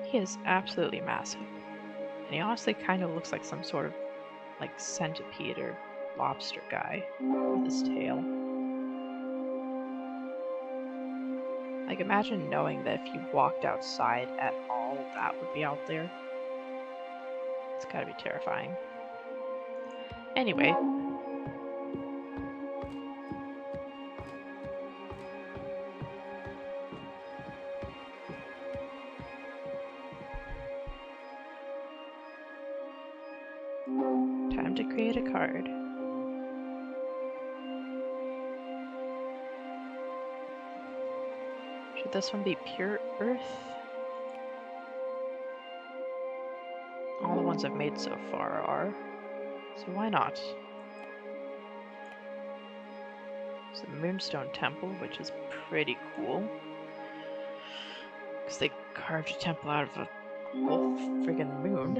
He is absolutely massive. And he honestly kind of looks like some sort of centipede or lobster guy with his tail. Imagine knowing that if you walked outside at all, that would be out there. It's gotta be terrifying. Anyway. Time to create a card. Should this one be pure Earth? All the ones I've made so far are, so why not? It's the Moonstone Temple, which is pretty cool. Because they carved a temple out of a whole friggin' moon.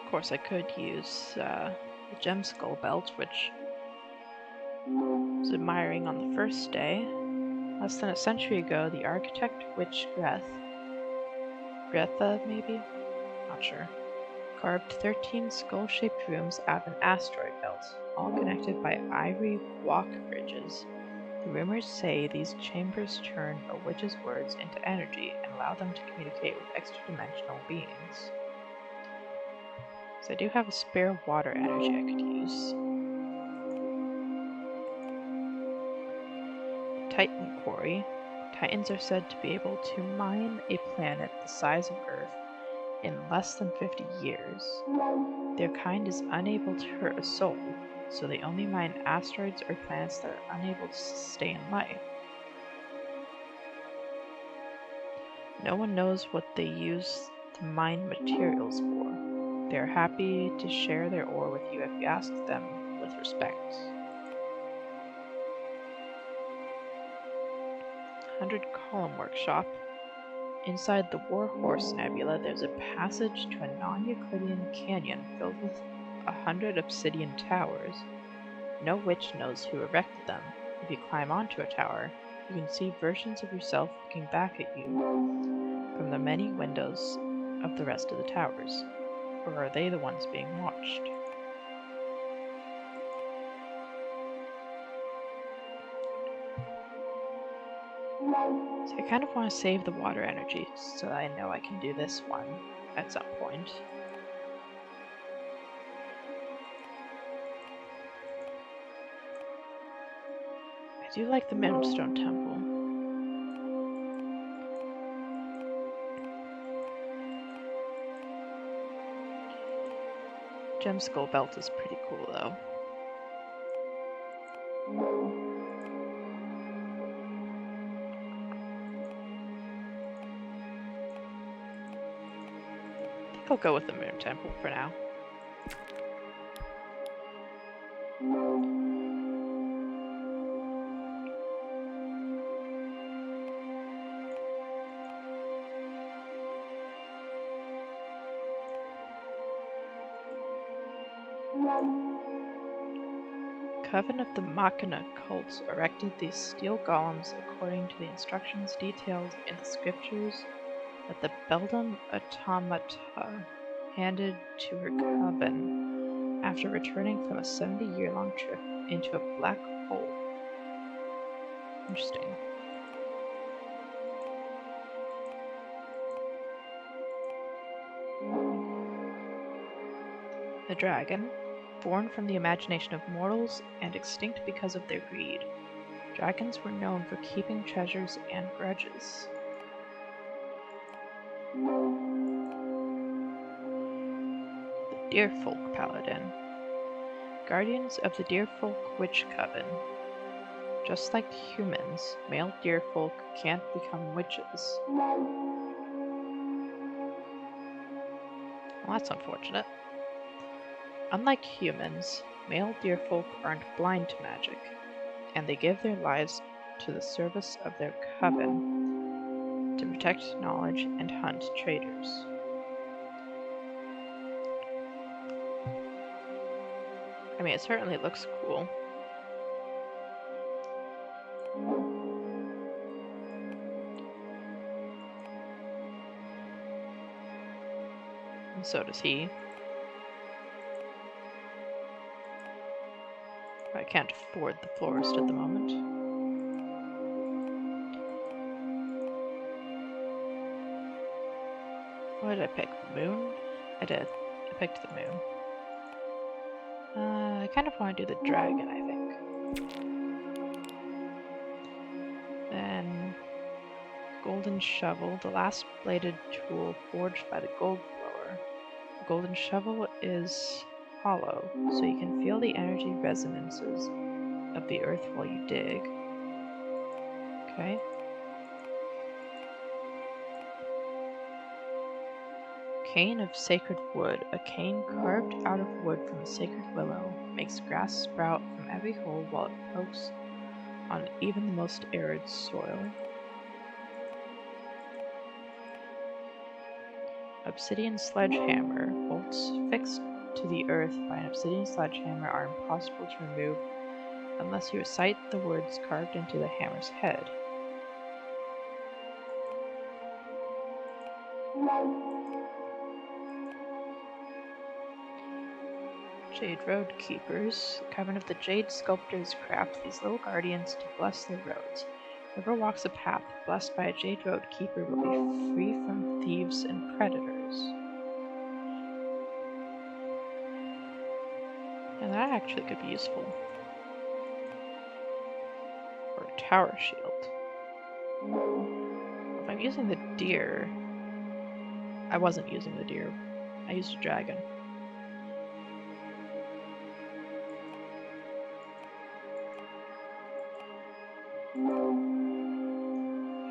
Of course, I could use the gem skull belt, which I was admiring on the first day. Less than a century ago, the architect Witch Gretha maybe? Not sure. Carved 13 skull-shaped rooms out of an asteroid belt, all connected by ivory walk bridges. The rumors say these chambers turn a witch's words into energy and allow them to communicate with extra-dimensional beings. So I do have a spare water energy I could use. Titan Quarry. Titans are said to be able to mine a planet the size of Earth in less than 50 years. Their kind is unable to hurt a soul, so they only mine asteroids or planets that are unable to sustain life. No one knows what they use to mine materials for. They are happy to share their ore with you if you ask them with respect. 100 Column Workshop. Inside the Warhorse Nebula, there's a passage to a non-Euclidean canyon filled with 100 obsidian towers. No witch knows who erected them. If you climb onto a tower, you can see versions of yourself looking back at you from the many windows of the rest of the towers. Or are they the ones being watched? So I kind of want to save the water energy so I know I can do this one at some point. I do like the Moonstone Temple. Gem Skull Belt is pretty cool though. I think I'll go with the Moon Temple for now. Coven of the Machina cult erected these steel golems according to the instructions detailed in the scriptures that the Beldam Automata handed to her coven after returning from a 70-year-long trip into a black hole. Interesting. The dragon, born from the imagination of mortals and extinct because of their greed. Dragons were known for keeping treasures and grudges. The Deerfolk Paladin. Guardians of the Deerfolk Witch Coven. Just like humans, male deerfolk can't become witches. Well, that's unfortunate. Unlike humans, male deerfolk aren't blind to magic, and they give their lives to the service of their coven to protect knowledge and hunt traitors. I mean, it certainly looks cool. And so does he. I can't afford the florist at the moment. What did I pick? The moon? I did. I picked the moon. I kind of want to do the dragon, I think. Then golden shovel, the last bladed tool forged by the gold blower. The golden shovel is hollow, so you can feel the energy resonances of the earth while you dig. Okay. Cane of sacred wood. A cane carved out of wood from a sacred willow makes grass sprout from every hole while it pokes on even the most arid soil. Obsidian sledgehammer. Bolts fixed to the earth by an obsidian sledgehammer are impossible to remove unless you recite the words carved into the hammer's head. Jade Road Keepers. The coven of the Jade Sculptors craft these little guardians to bless their roads. Whoever walks a path blessed by a Jade Road Keeper will be free from thieves and predators. And that actually could be useful. Or a tower shield. If I'm using the deer... I wasn't using the deer. I used a dragon.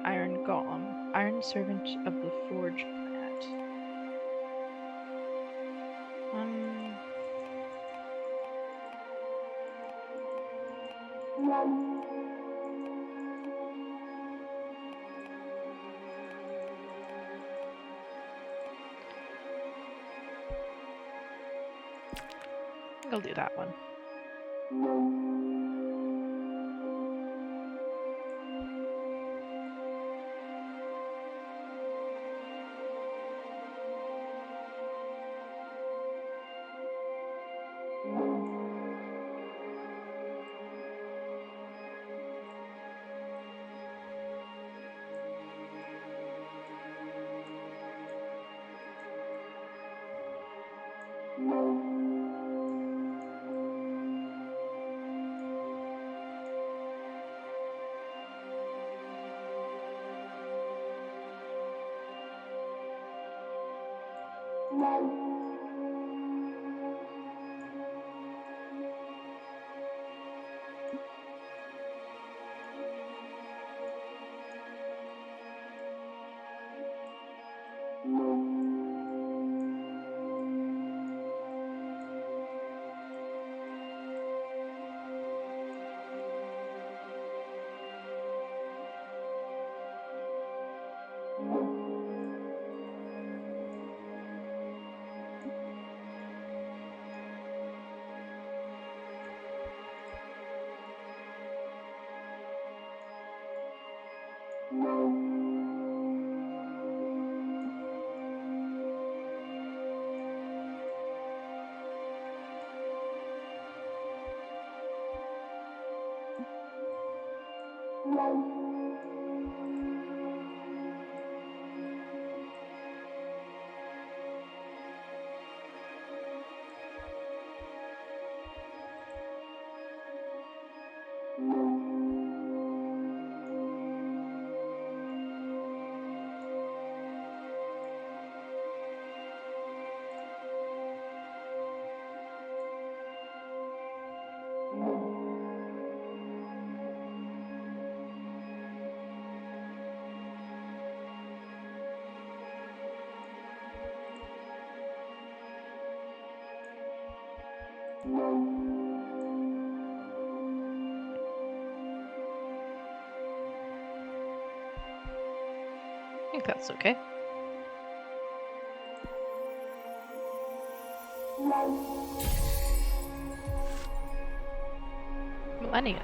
Iron Golem. Iron Servant of the Forge Planet. I'll do that one. I think that's okay. Millennium.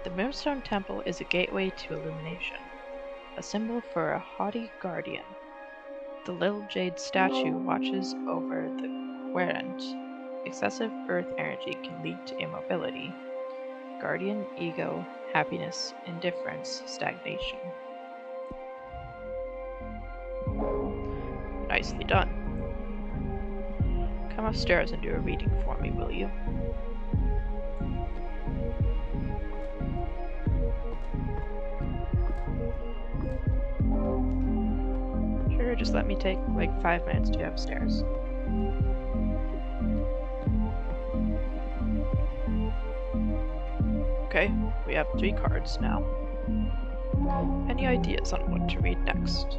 The Moonstone Temple is a gateway to illumination, a symbol for a haughty guardian. The little jade statue watches over the querent. Excessive earth energy can lead to immobility. Guardian, ego, happiness, indifference, stagnation. Nicely done. Come upstairs and do a reading for me, will you? Sure, just let me take like 5 minutes to get upstairs. Okay, we have 3 cards now. Any ideas on what to read next?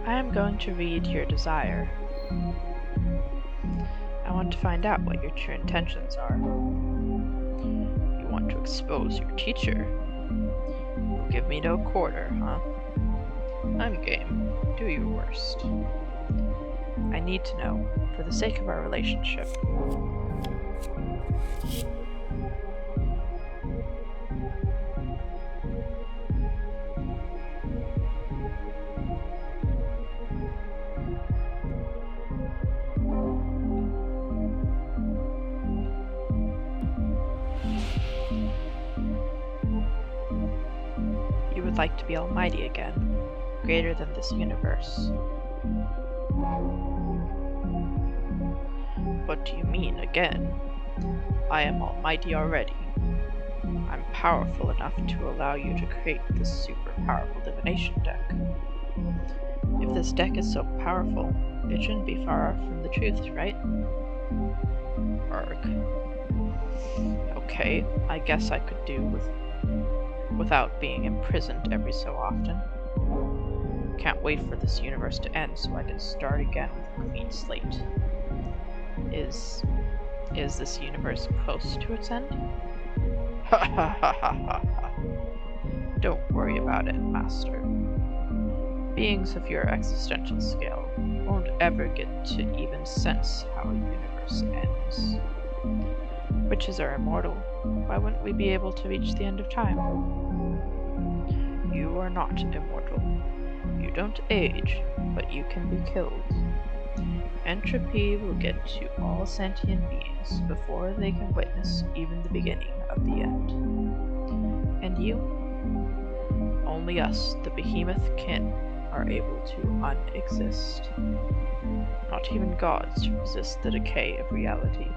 I am going to read your desire. I want to find out what your true intentions are. You want to expose your teacher? You'll give me no quarter, huh? I'm game. Do your worst. I need to know, for the sake of our relationship. You would like to be almighty again, greater than this universe. What do you mean, again? I am almighty already. I'm powerful enough to allow you to create this super powerful divination deck. If this deck is so powerful, it shouldn't be far off from the truth, right? Arg. Okay, I guess I could do without being imprisoned every so often. Can't wait for this universe to end so I can start again with a clean slate. Is this universe close to its end? Ha ha ha ha ha ha. Don't worry about it, Master. Beings of your existential scale won't ever get to even sense how a universe ends. Witches are immortal. Why wouldn't we be able to reach the end of time? You are not immortal. You don't age, but you can be killed. Entropy will get to all sentient beings before they can witness even the beginning of the end. And you? Only us, the behemoth kin, are able to unexist. Not even gods resist the decay of reality.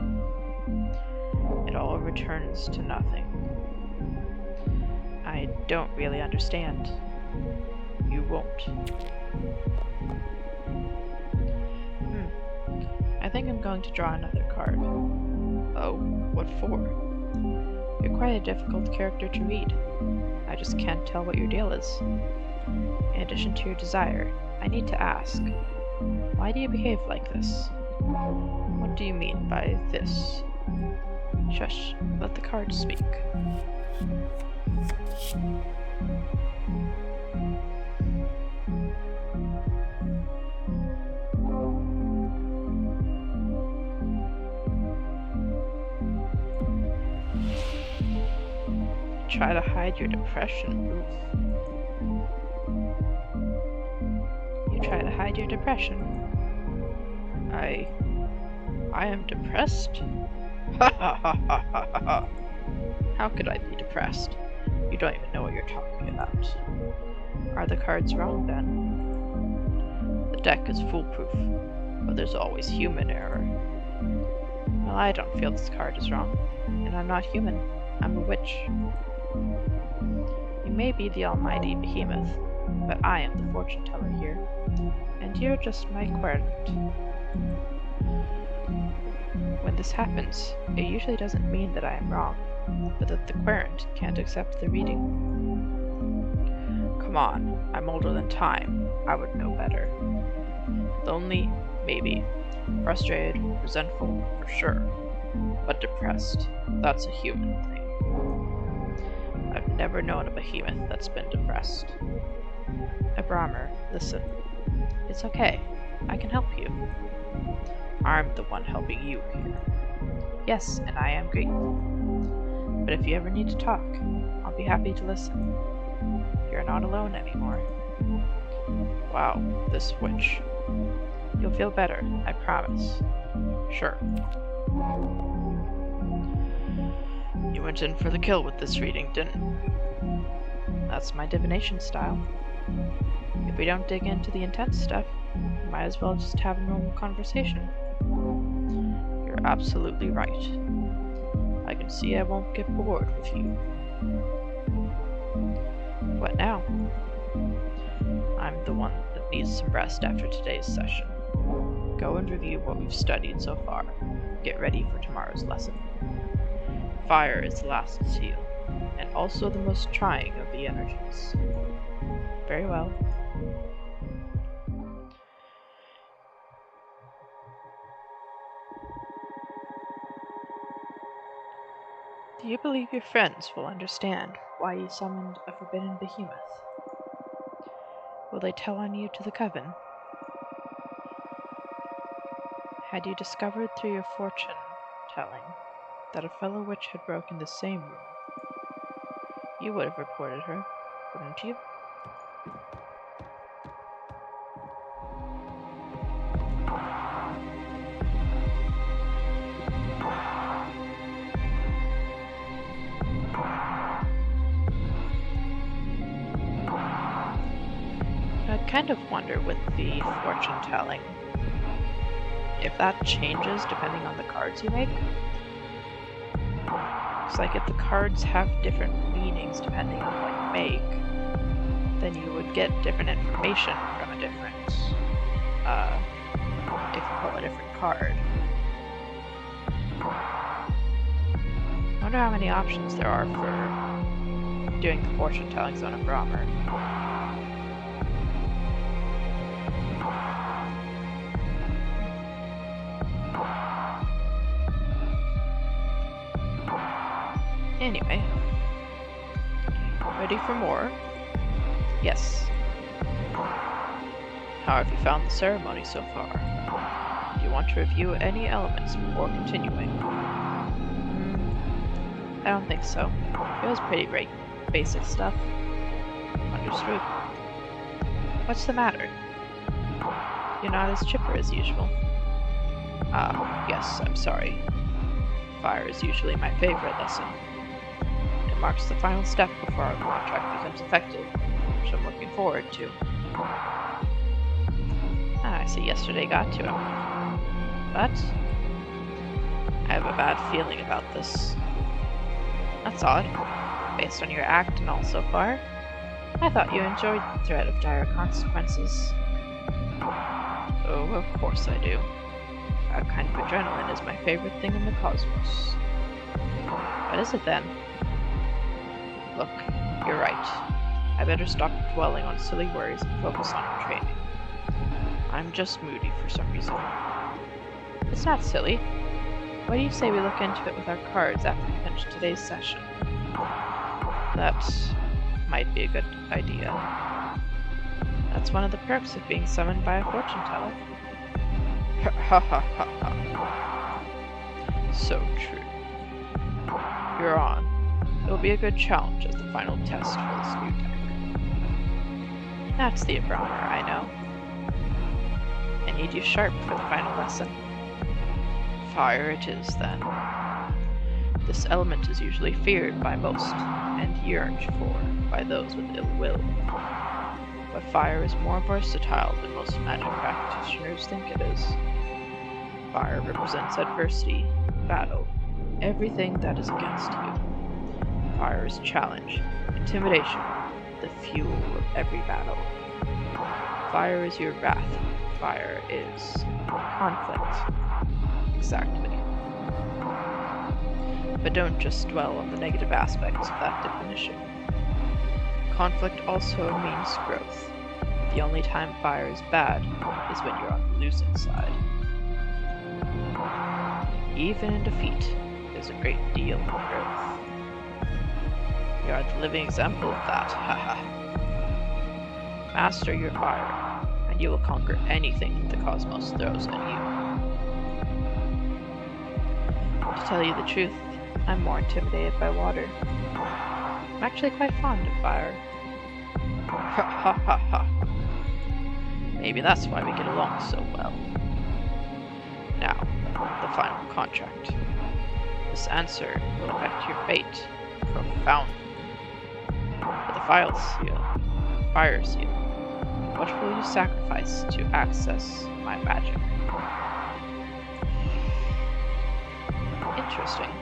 It all returns to nothing. I don't really understand. You won't. I think I'm going to draw another card. Oh, what for? You're quite a difficult character to read. I just can't tell what your deal is. In addition to your desire, I need to ask, why do you behave like this? What do you mean by this? Shush, let the cards speak. Try to hide your depression, Oof. You try to hide your depression. I am depressed? Ha ha ha ha ha ha! How could I be depressed? You don't even know what you're talking about. Are the cards wrong then? The deck is foolproof, but there's always human error. Well, I don't feel this card is wrong, and I'm not human. I'm a witch. You may be the almighty behemoth, but I am the fortune teller here, and you're just my querent. When this happens, it usually doesn't mean that I am wrong, but that the querent can't accept the reading. Come on, I'm older than time. I would know better. Lonely, maybe. Frustrated, resentful, for sure. But depressed, that's a human thing. I've never known a behemoth that's been depressed. Abramer, listen. It's okay. I can help you. I'm the one helping you here. Yes, and I am grateful. But if you ever need to talk, I'll be happy to listen. You're not alone anymore. Wow, this witch. You'll feel better, I promise. Sure. You went in for the kill with this reading, didn't you? That's my divination style. If we don't dig into the intense stuff, we might as well just have a normal conversation. You're absolutely right. I can see I won't get bored with you. What now? I'm the one that needs some rest after today's session. Go and review what we've studied so far. Get ready for tomorrow's lesson. Fire is the last seal, and also the most trying of the energies. Very well. Do you believe your friends will understand why you summoned a forbidden behemoth? Will they tell on you to the coven? Had you discovered through your fortune-telling that a fellow witch had broken the same rule, you would have reported her, wouldn't you? I kind of wonder with the fortune-telling if that changes depending on the cards you make. It's like if the cards have different meanings depending on what you make, then you would get different information from a different, if you pull a different card. I wonder how many options there are for doing the fortune-telling zone of Brahmer. Anyway, ready for more? Yes. How have you found the ceremony so far? Do you want to review any elements before continuing? I don't think so. It was pretty great. Basic stuff. Understood. What's the matter? You're not as chipper as usual. Yes, I'm sorry. Fire is usually my favorite lesson. It marks the final step before our contract becomes effective, which I'm looking forward to. I see yesterday got to him. But I have a bad feeling about this. That's odd, based on your act and all so far. I thought you enjoyed the threat of dire consequences. Oh, of course I do. That kind of adrenaline is my favorite thing in the cosmos. What is it then? Look, you're right. I better stop dwelling on silly worries and focus on our training. I'm just moody for some reason. It's not silly. Why do you say we look into it with our cards after we finish today's session? That might be a good idea. That's one of the perks of being summoned by a fortune teller. Ha ha ha ha. So true. You're on. It will be a good challenge as the final test for this new deck. That's the Abramer, I know. I need you sharp for the final lesson. Fire it is, then. This element is usually feared by most, and yearned for by those with ill will. But fire is more versatile than most magic practitioners think it is. Fire represents adversity, battle, everything that is against you. Fire is challenge, intimidation, the fuel of every battle. Fire is your wrath. Fire is conflict. Exactly. But don't just dwell on the negative aspects of that definition. Conflict also means growth. The only time fire is bad is when you're on the losing side. Even in defeat, there's a great deal of growth. You are the living example of that, haha. Master your fire, and you will conquer anything the cosmos throws at you. To tell you the truth, I'm more intimidated by water. I'm actually quite fond of fire. Ha ha ha ha. Maybe that's why we get along so well. Now, the final contract. This answer will affect your fate profoundly. For the fire seal, what will you sacrifice to access my magic? Interesting.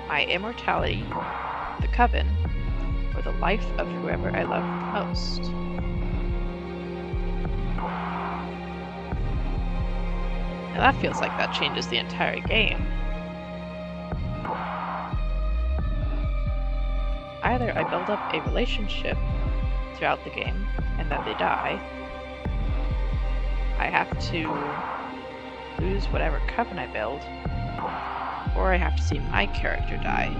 My immortality, the coven, or the life of whoever I love most. Now that feels like that changes the entire game. either I build up a relationship throughout the game, and then they die. I have to lose whatever coven I build, or I have to see my character die.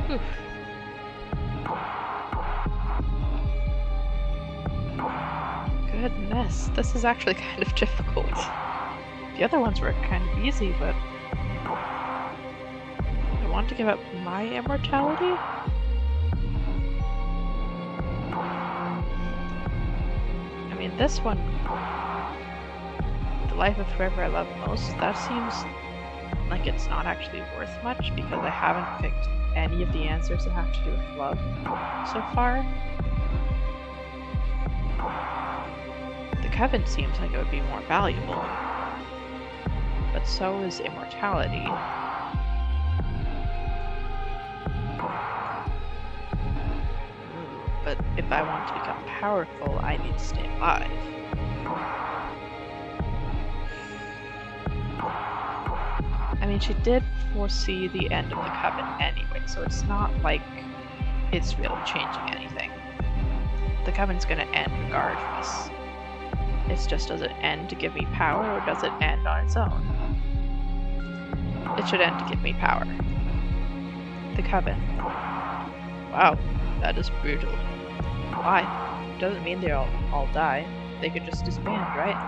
Whew. Goodness, this is actually kind of difficult. The other ones were kind of easy, but I want to give up my immortality? I mean, this one, the life of whoever I love most, that seems like it's not actually worth much because I haven't picked any of the answers that have to do with love so far. The coven seems like it would be more valuable, but so is immortality. But if I want to become powerful, I need to stay alive. I mean, she did foresee the end of the coven anyway, so it's not like it's really changing anything. The coven's gonna end regardless. It's just, does it end to give me power, or does it end on its own? It should end to give me power. The coven. Wow, that is brutal. Why? Doesn't mean they all die. They could just disband, right?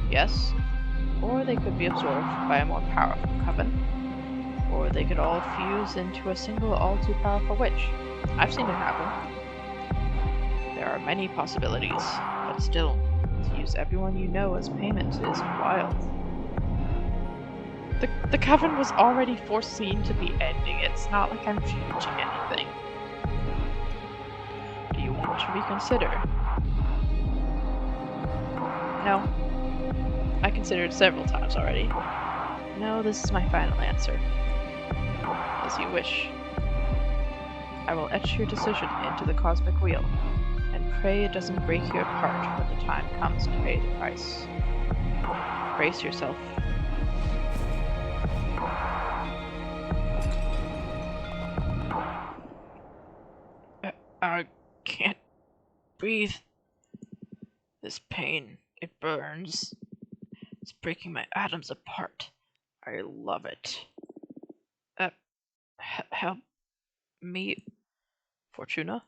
Yes. Or they could be absorbed by a more powerful coven. Or they could all fuse into a single all-too-powerful witch. I've seen it happen. There are many possibilities, but still, to use everyone you know as payment is wild. The coven was already foreseen to be ending. It's not like I'm changing anything. Do you want to reconsider? No. I considered several times already. No, this is my final answer. As you wish. I will etch your decision into the Cosmic Wheel, and pray it doesn't break you apart when the time comes to pay the price. Brace yourself. I can't breathe. This pain, it burns. It's breaking my atoms apart. I love it. Help me, Fortuna?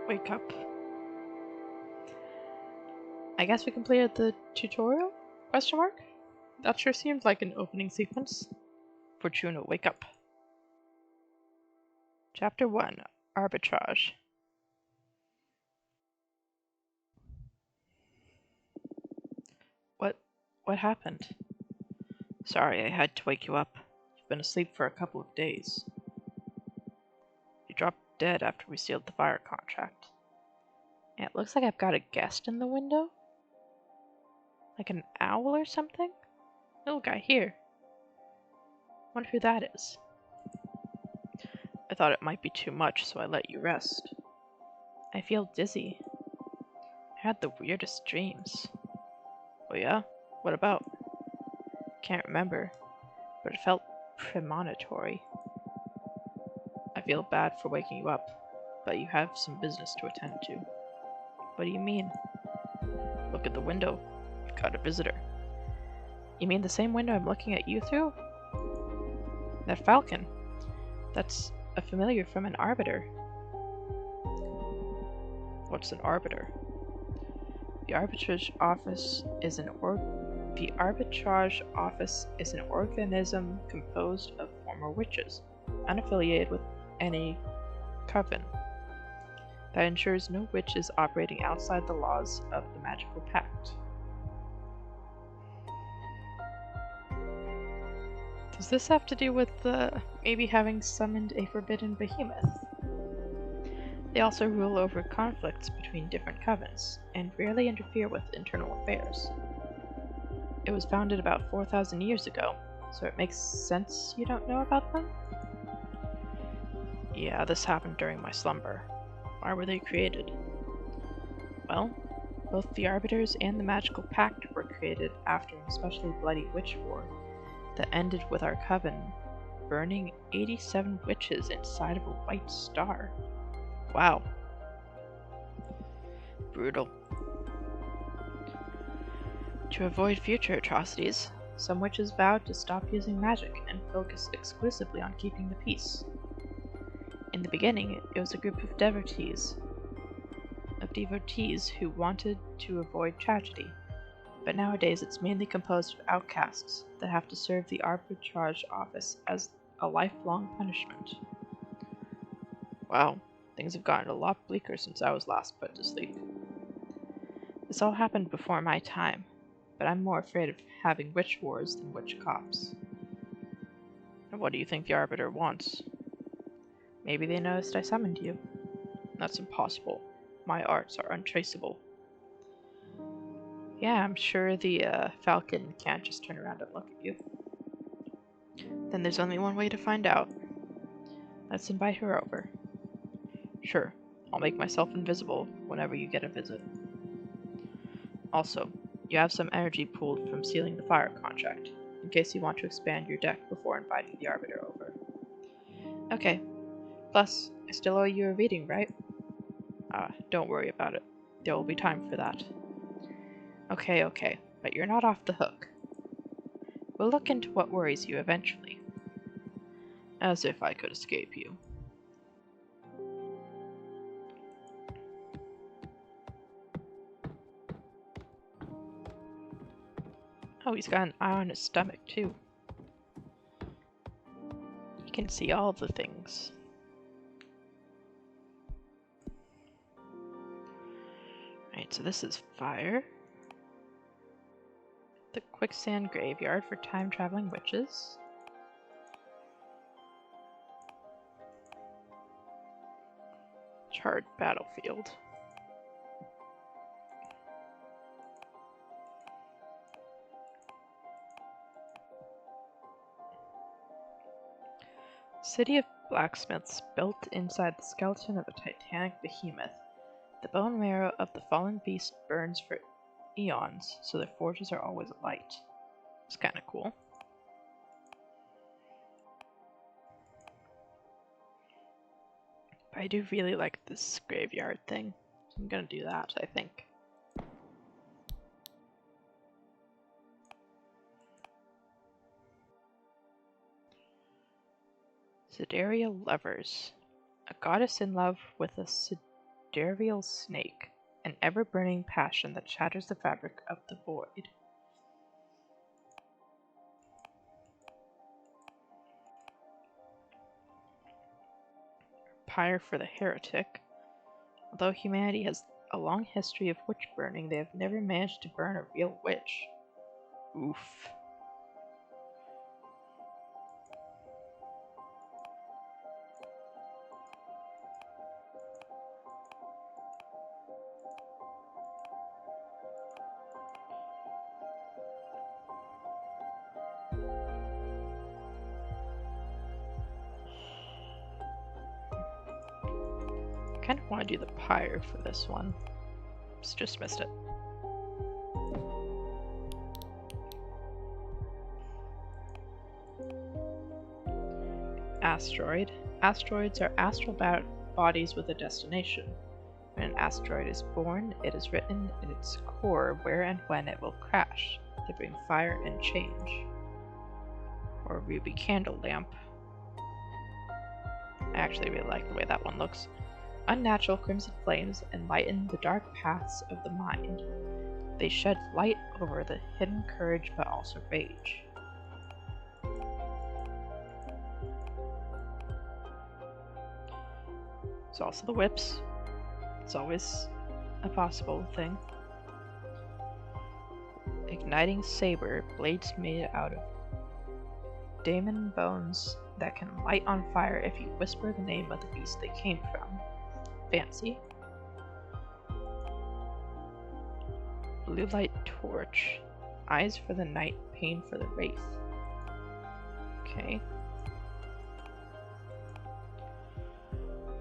Wake up. I guess we completed the tutorial? Question mark? That sure seemed like an opening sequence. Fortuna, wake up. Chapter 1, Arbitrage. What happened? Sorry, I had to wake you up. You've been asleep for a couple of days. You dropped dead after we sealed the fire contract. Yeah, it looks like I've got a guest in the window. Like an owl or something? Little guy here. Wonder who that is. I thought it might be too much, so I let you rest. I feel dizzy. I had the weirdest dreams. Oh yeah? What about? Can't remember, but it felt premonitory. I feel bad for waking you up, but you have some business to attend to. What do you mean? Look at the window. You've got a visitor. You mean the same window I'm looking at you through? That falcon. That's a familiar from an arbiter. What's an arbiter? The arbitrage office is an organism composed of former witches, unaffiliated with any coven, that ensures no witch is operating outside the laws of the magical pact. Does this have to do with maybe having summoned a forbidden behemoth? They also rule over conflicts between different covens, and rarely interfere with internal affairs. It was founded about 4,000 years ago, so it makes sense you don't know about them? Yeah, this happened during my slumber. Why were they created? Well, both the Arbiters and the Magical Pact were created after an especially bloody witch war that ended with our coven burning 87 witches inside of a white star. Wow. Brutal. To avoid future atrocities, some witches vowed to stop using magic and focus exclusively on keeping the peace. In the beginning, it was a group of devotees who wanted to avoid tragedy, but nowadays it's mainly composed of outcasts that have to serve the arbitrage office as a lifelong punishment. Wow, things have gotten a lot bleaker since I was last put to sleep. This all happened before my time, but I'm more afraid of having witch wars than witch cops. And what do you think the Arbiter wants? Maybe they noticed I summoned you. That's impossible. My arts are untraceable. Yeah, I'm sure the Falcon can't just turn around and look at you. Then there's only one way to find out. Let's invite her over. Sure, I'll make myself invisible whenever you get a visit. Also, you have some energy pooled from sealing the fire contract, in case you want to expand your deck before inviting the Arbiter over. Okay. Plus, I still owe you a reading, right? Don't worry about it. There will be time for that. Okay, but you're not off the hook. We'll look into what worries you eventually. As if I could escape you. Oh, he's got an eye on his stomach, too. He can see all the things. Right, so this is fire. The quicksand graveyard for time-traveling witches. Charred battlefield. City of blacksmiths built inside the skeleton of a titanic behemoth. The bone marrow of the fallen beast burns for eons, so their forges are always alight. It's kinda cool. But I do really like this graveyard thing, so I'm gonna do that, I think. Sidereal Lovers. A goddess in love with a sidereal snake, an ever-burning passion that shatters the fabric of the void. Pyre for the Heretic. Although humanity has a long history of witch burning, they have never managed to burn a real witch. Oof. I kind of want to do the pyre for this one. Just missed it. Asteroid. Asteroids are astral bodies with a destination. When an asteroid is born, it is written in its core where and when it will crash. They bring fire and change. Or ruby candle lamp. I actually really like the way that one looks. unnatural crimson flames enlighten the dark paths of the mind. They shed light over the hidden courage but also rage. There's also the whips. It's always a possible thing. Igniting saber, blades made out of daemon bones that can light on fire if you whisper the name of the beast they came from. Fancy. Blue light torch. Eyes for the night, pain for the wraith. Okay.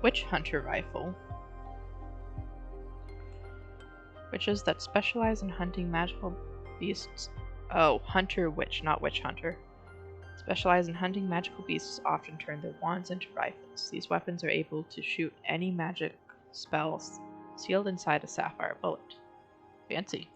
Witch hunter rifle. Witches that specialize in hunting magical beasts. Oh, hunter witch, not witch hunter. Specialize in hunting magical beasts often turn their wands into rifles. These weapons are able to shoot any magic spells sealed inside a sapphire bullet. Fancy.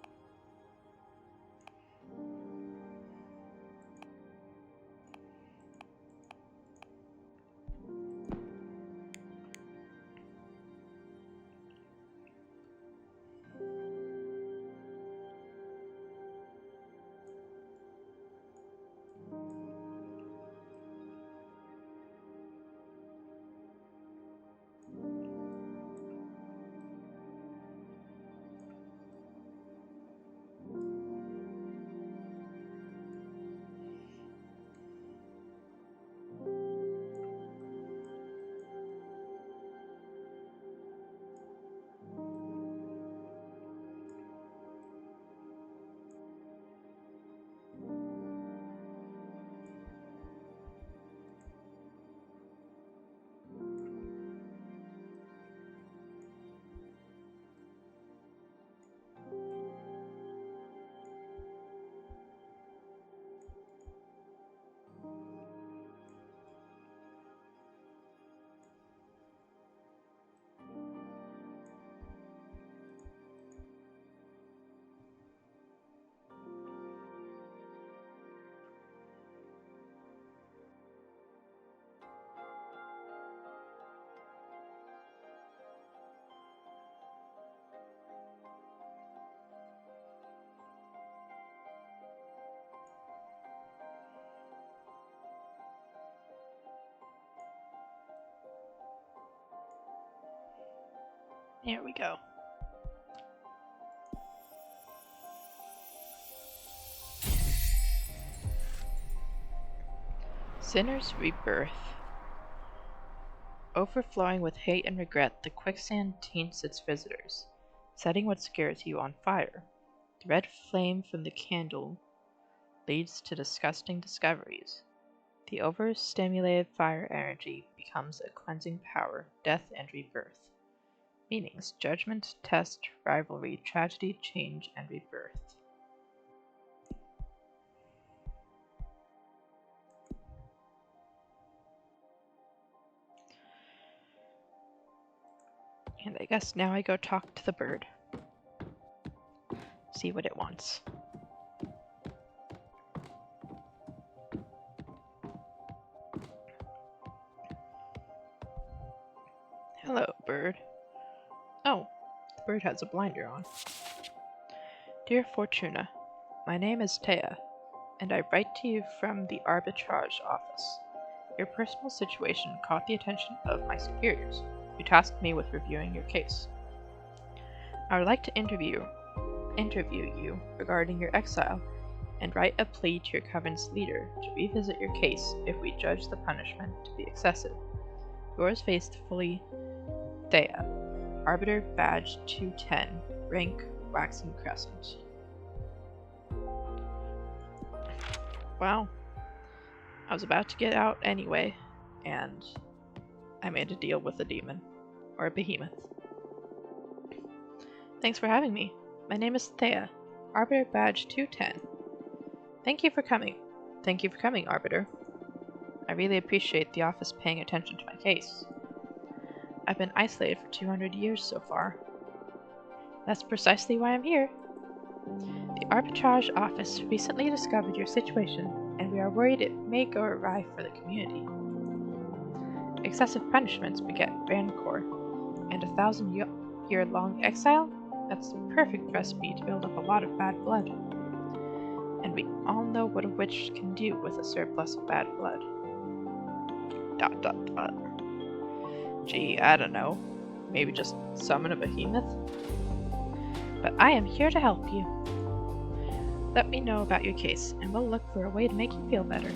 Here we go. Sinner's rebirth. Overflowing with hate and regret, the quicksand taints its visitors, setting what scares you on fire. The red flame from the candle leads to disgusting discoveries. The overstimulated fire energy becomes a cleansing power, death and rebirth. Meanings: judgment, test, rivalry, tragedy, change, and rebirth. And I guess now I go talk to the bird. See what it wants. Hello, bird. Oh, the bird has a blinder on. Dear Fortuna, my name is Thea, and I write to you from the arbitrage office. Your personal situation caught the attention of my superiors, who tasked me with reviewing your case. I would like to interview you regarding your exile and write a plea to your coven's leader to revisit your case if we judge the punishment to be excessive. Yours faithfully, Thea. Arbiter Badge 210, rank Waxing Crescent. Wow. I was about to get out anyway, and I made a deal with a demon, or a behemoth. Thanks for having me. My name is Thea, Arbiter Badge 210. Thank you for coming. Thank you for coming, Arbiter. I really appreciate the office paying attention to my case. I've been isolated for 200 years so far. That's precisely why I'm here. The arbitrage office recently discovered your situation, and we are worried it may go awry for the community. Excessive punishments beget rancor. And 1,000-year-long exile? That's the perfect recipe to build up a lot of bad blood. And we all know what a witch can do with a surplus of bad blood. ... Gee, I don't know. Maybe just summon a behemoth? But I am here to help you. Let me know about your case, and we'll look for a way to make you feel better.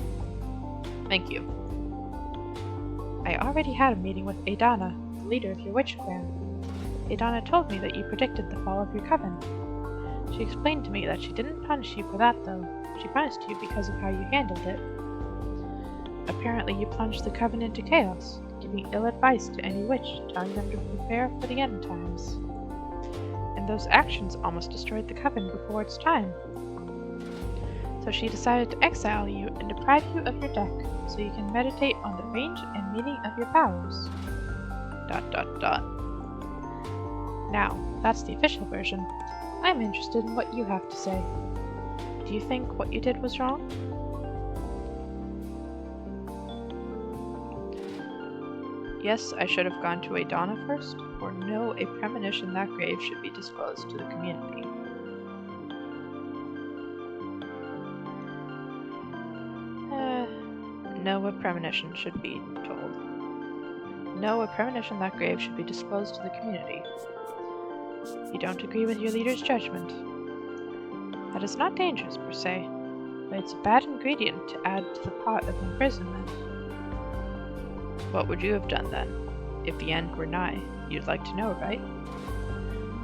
Thank you. I already had a meeting with Adana, the leader of your witch clan. Adana told me that you predicted the fall of your coven. She explained to me that she didn't punish you for that, though. She punished you because of how you handled it. Apparently you plunged the coven into chaos, giving ill advice to any witch, telling them to prepare for the end times. And those actions almost destroyed the coven before its time. So she decided to exile you and deprive you of your deck, so you can meditate on the range and meaning of your powers. ... Now, that's the official version. I'm interested in what you have to say. Do you think what you did was wrong? Yes, I should have gone to Adana first, or no, a premonition that grave should be disclosed to the community. No, a premonition should be told. No, a premonition that grave should be disclosed to the community. You don't agree with your leader's judgment. That is not dangerous per se, but it's a bad ingredient to add to the pot of imprisonment. What would you have done then? If the end were nigh, you'd like to know, right?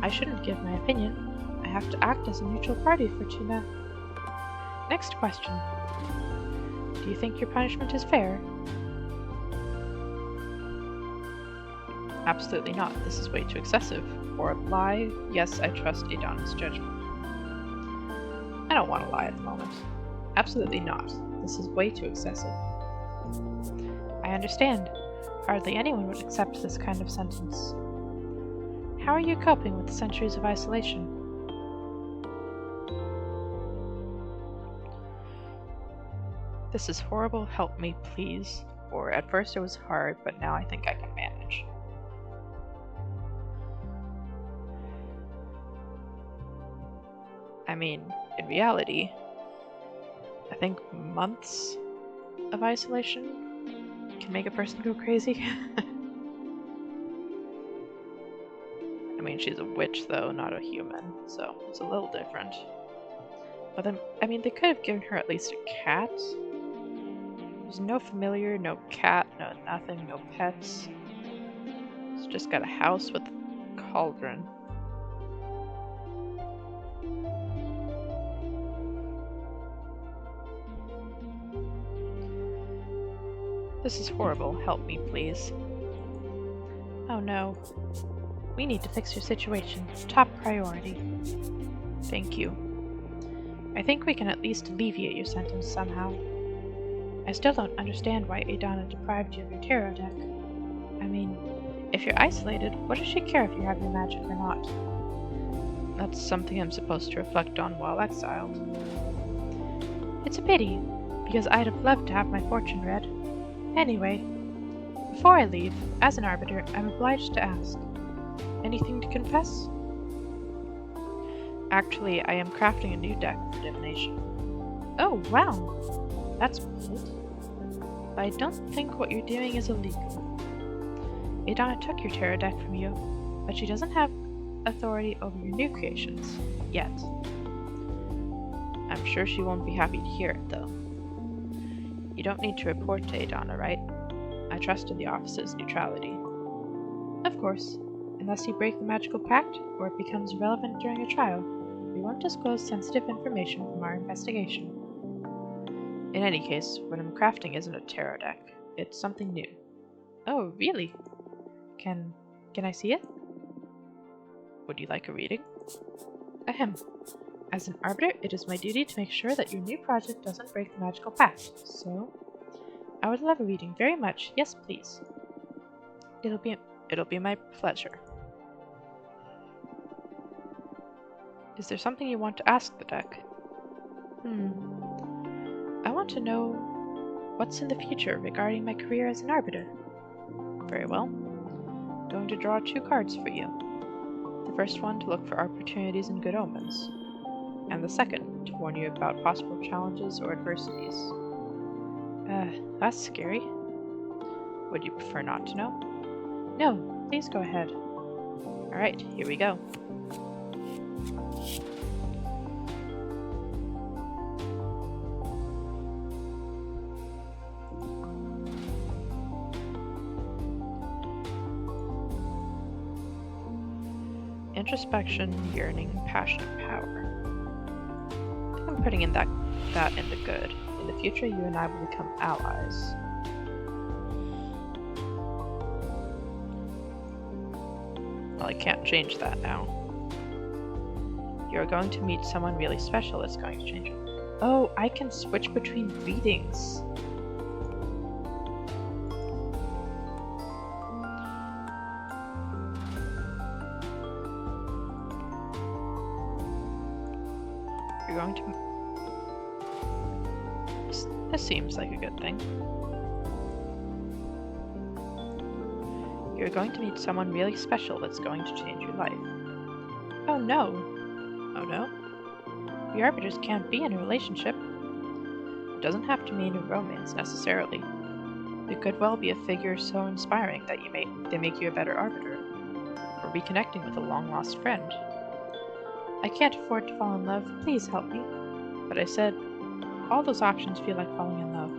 I shouldn't give my opinion. I have to act as a neutral party for Tuna. Next question. Do you think your punishment is fair? Absolutely not. This is way too excessive. For a lie, yes, I trust Adana's judgment. I don't want to lie at the moment. Absolutely not. This is way too excessive. I understand. Hardly anyone would accept this kind of sentence. How are you coping with the centuries of isolation? This is horrible, help me please. Or at first it was hard, but now I think I can manage. I mean, in reality, I think months of isolation can make a person go crazy. I mean, she's a witch though, not a human, so it's a little different. But then, I mean, they could have given her at least a cat. There's no familiar, no cat, no nothing, no pets. She's just got a house with a cauldron. This is horrible. Help me, please. Oh no. We need to fix your situation. Top priority. Thank you. I think we can at least alleviate your sentence somehow. I still don't understand why Adana deprived you of your tarot deck. I mean, if you're isolated, what does she care if you have your magic or not? That's something I'm supposed to reflect on while exiled. It's a pity, because I'd have loved to have my fortune read. Anyway, before I leave, as an arbiter, I'm obliged to ask. Anything to confess? Actually, I am crafting a new deck for divination. Oh, wow! That's bold. But I don't think what you're doing is illegal. Adana took your tarot deck from you, but she doesn't have authority over your new creations. Yet. I'm sure she won't be happy to hear it, though. You don't need to report to Adana, right? I trust in the office's neutrality. Of course. Unless you break the magical pact, or it becomes irrelevant during a trial, we won't disclose sensitive information from our investigation. In any case, what I'm crafting isn't a tarot deck. It's something new. Oh, really? Can I see it? Would you like a reading? Ahem. As an arbiter, it is my duty to make sure that your new project doesn't break the magical pact, so I would love a reading very much. Yes, please. It'll be my pleasure. Is there something you want to ask the deck? I want to know what's in the future regarding my career as an arbiter. Very well. going to draw 2 cards for you. The first one to look for opportunities and good omens, and the second to warn you about possible challenges or adversities. That's scary. Would you prefer not to know? No, please go ahead. Alright, here we go. Introspection, yearning, passion, power. I think I'm putting in that into good. In the future, you and I will become allies. Well, I can't change that now. You're going to meet someone really special that's going to change it. Oh, I can switch between readings. You're going to... This seems like a good thing. You're going to meet someone really special that's going to change your life. Oh no. Oh no? The Arbiters can't be in a relationship. It doesn't have to mean a romance necessarily. It could well be a figure so inspiring that they make you a better Arbiter, or reconnecting with a long-lost friend. I can't afford to fall in love, please help me. But I said, all those options feel like falling in love.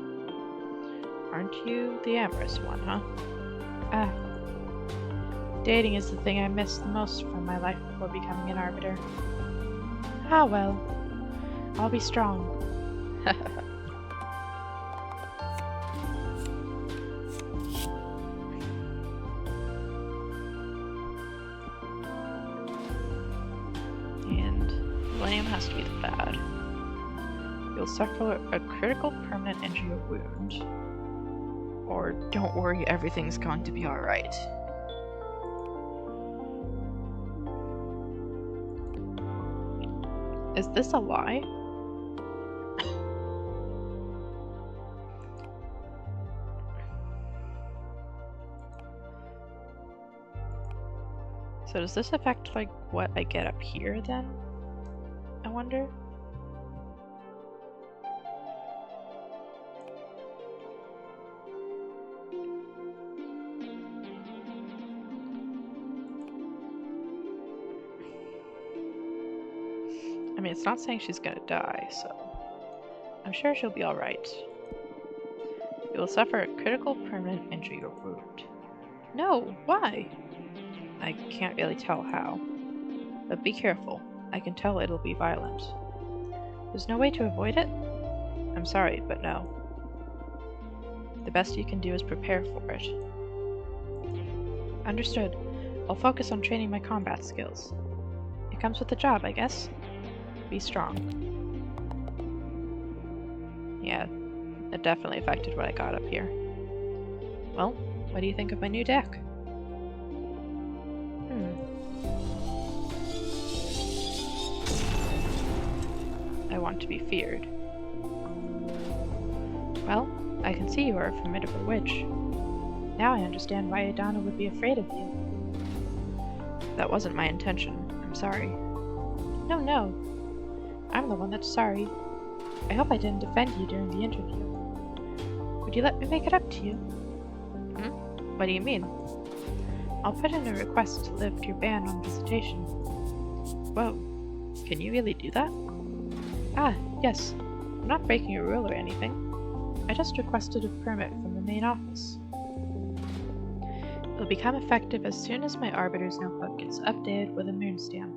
Aren't you the amorous one, huh? Dating is the thing I miss the most from my life before becoming an Arbiter. Ah well, I'll be strong. And William has to be the bad. You'll suffer a critical permanent injury or wound. Or don't worry, everything's going to be alright. Is this a lie? So does this affect like what I get up here then? I wonder? I mean, it's not saying she's gonna die, so I'm sure she'll be alright. You will suffer a critical permanent injury or wound. No, why? I can't really tell how. But be careful. I can tell it'll be violent. There's no way to avoid it? I'm sorry, but no. The best you can do is prepare for it. Understood. I'll focus on training my combat skills. It comes with the job, I guess. Be strong. Yeah, it definitely affected what I got up here. Well, what do you think of my new deck? I want to be feared. Well, I can see you are a formidable witch. Now I understand why Adana would be afraid of you. That wasn't my intention. I'm sorry. No. I'm the one that's sorry. I hope I didn't offend you during the interview. Would you let me make it up to you? What do you mean? I'll put in a request to lift your ban on visitation. Whoa. Can you really do that? Ah, yes. I'm not breaking a rule or anything. I just requested a permit from the main office. It'll become effective as soon as my Arbiter's notebook gets updated with a moon stamp.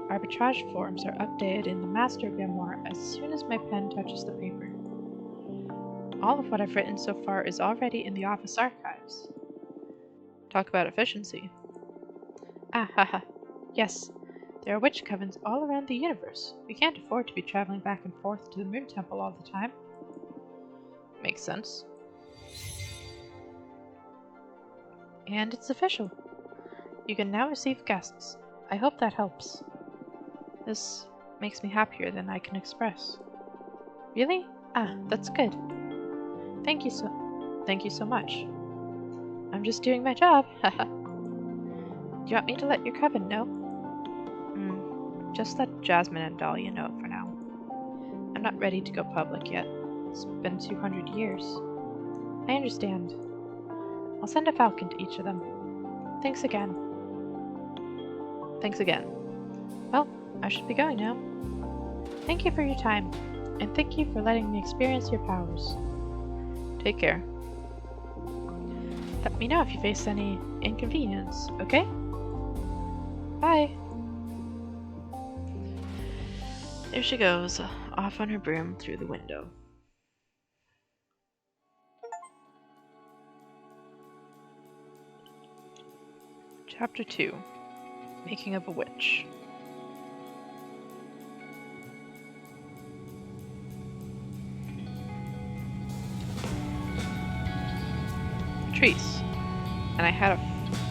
Arbitrage forms are updated in the Master Grimoire as soon as my pen touches the paper. All of what I've written so far is already in the office archives. Talk about efficiency. Ah, haha. Yes, there are witch covens all around the universe. We can't afford to be traveling back and forth to the Moon Temple all the time. Makes sense. And it's official. You can now receive guests. I hope that helps. This makes me happier than I can express. Really? Ah, that's good. Thank you so much. I'm just doing my job. Haha. Do you want me to let your coven know? Just let Jasmine and Dahlia know for now. I'm not ready to go public yet. It's been 200 years. I understand. I'll send a falcon to each of them. Thanks again. Thanks again. Well, I should be going now. Thank you for your time, and thank you for letting me experience your powers. Take care. Let me know if you face any inconvenience, okay? Bye. There she goes, off on her broom through the window. Chapter 2. Making of a Witch. Patrice. And I had a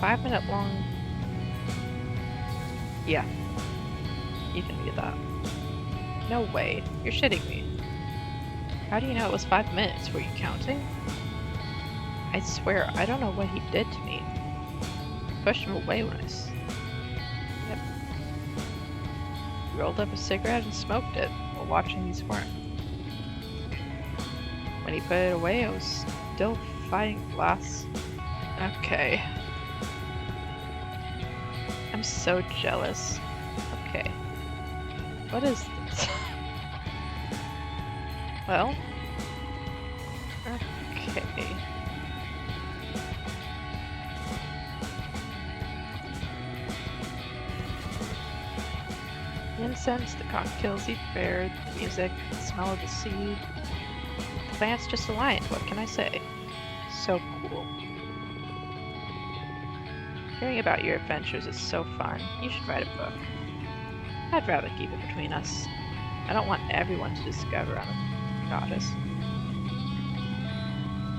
5-minute long... Yeah. You can read that. No way. You're shitting me. How do you know it was 5 minutes? Were you counting? I swear, I don't know what he did to me. I pushed him away when Yep. Rolled up a cigarette and smoked it while watching me squirm. When he put it away, I was still fighting glass. Okay. I'm so jealous. Okay. What is this? Well. Okay. The incense, the cocktails he prepared, the music, the smell of the seed. The plants just aligned, what can I say? So cool. Hearing about your adventures is so fun. You should write a book. I'd rather keep it between us. I don't want everyone to discover I'm a goddess.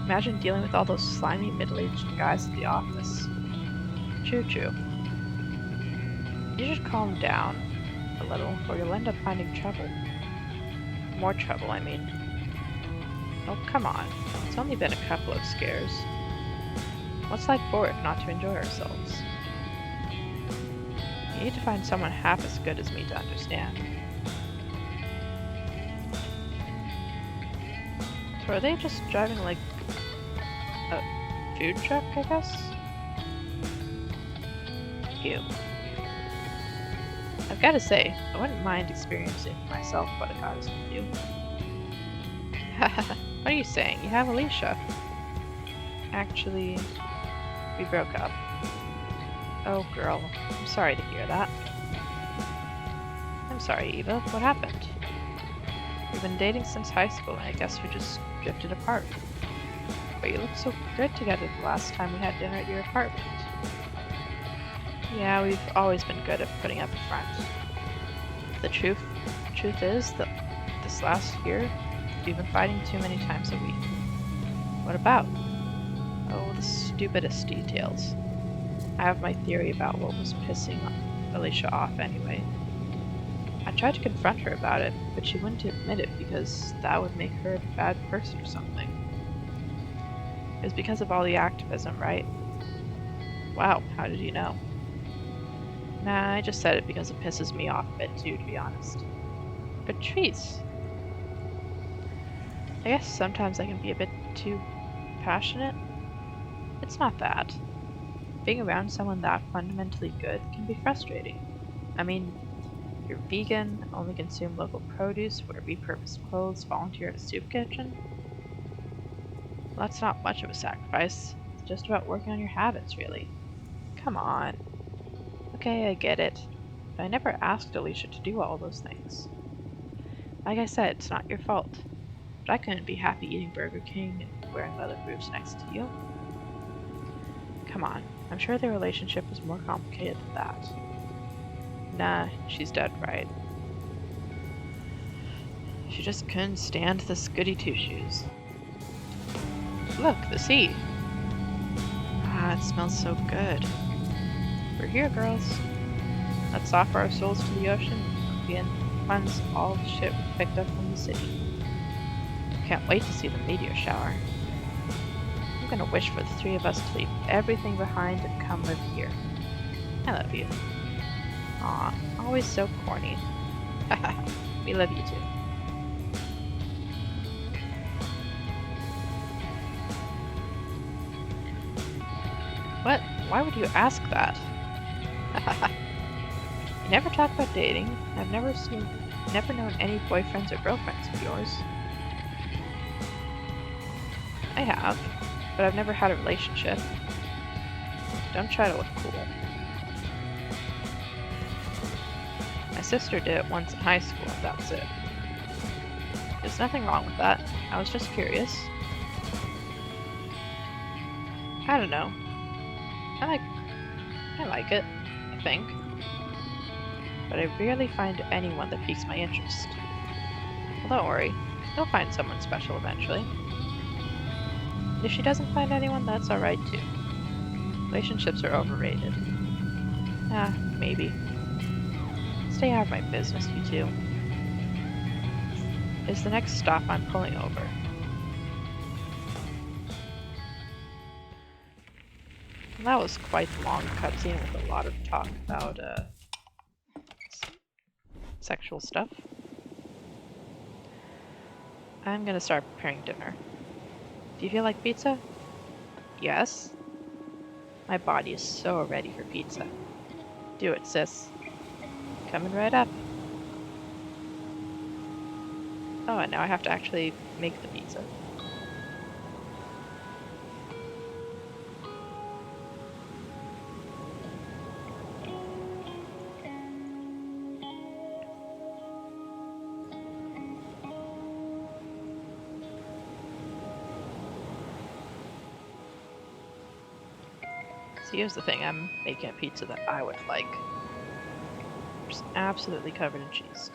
Imagine dealing with all those slimy middle-aged guys at the office. True. You should calm down a little, or you'll end up finding trouble. More trouble, I mean. Oh, come on. It's only been a couple of scares. What's life for if not to enjoy ourselves? You need to find someone half as good as me to understand. So are they just driving like a food truck, I guess? Ew. I've gotta say, I wouldn't mind experiencing myself what a goddess can do. What are you saying? You have Alicia. Actually, we broke up. Oh, girl. I'm sorry to hear that. I'm sorry, Eva. What happened? We've been dating since high school, and I guess we just drifted apart. But you looked so good together the last time we had dinner at your apartment. Yeah, we've always been good at putting up a front. The truth is that this last year, we've been fighting too many times a week. What about? Oh, the stupidest details. I have my theory about what was pissing Alicia off anyway. I tried to confront her about it, but she wouldn't admit it because that would make her a bad person or something. It was because of all the activism, right? Wow, how did you know? Nah, I just said it because it pisses me off a bit too, to be honest. Patrice! I guess sometimes I can be a bit too passionate. It's not that. Being around someone that fundamentally good can be frustrating. I mean, you're vegan, only consume local produce, wear repurposed clothes, volunteer at a soup kitchen. Well, that's not much of a sacrifice. It's just about working on your habits, really. Come on. Okay, I get it. But I never asked Alicia to do all those things. Like I said, it's not your fault. But I couldn't be happy eating Burger King and wearing leather boots next to you. Come on, I'm sure their relationship was more complicated than that. Nah, she's dead right. She just couldn't stand this goody two-shoes. Look, the sea! Ah, it smells so good. We're here, girls. Let's offer our souls to the ocean and cleanse all the shit we picked up from the city. Can't wait to see the meteor shower. I'm gonna wish for the three of us to leave everything behind and come live here. I love you. Aw, always so corny. Haha, we love you too. What? Why would you ask that? You never talk about dating. I've never known any boyfriends or girlfriends of yours. I have, but I've never had a relationship. Don't try to look cool. My sister did it once in high school, and that's it. There's nothing wrong with that. I was just curious. I don't know. I like it, I think. But I rarely find anyone that piques my interest. Well, don't worry. You'll find someone special eventually. If she doesn't find anyone, that's alright too. Relationships are overrated. Ah, maybe. Stay out of my business, you two. Is the next stop I'm pulling over. That was quite a long cutscene with a lot of talk about sexual stuff. I'm gonna start preparing dinner. Do you feel like pizza? Yes. My body is so ready for pizza. Do it, sis. Coming right up. Oh, and now I have to actually make the pizza. So here's the thing, I'm making a pizza that I would like. Just absolutely covered in cheese.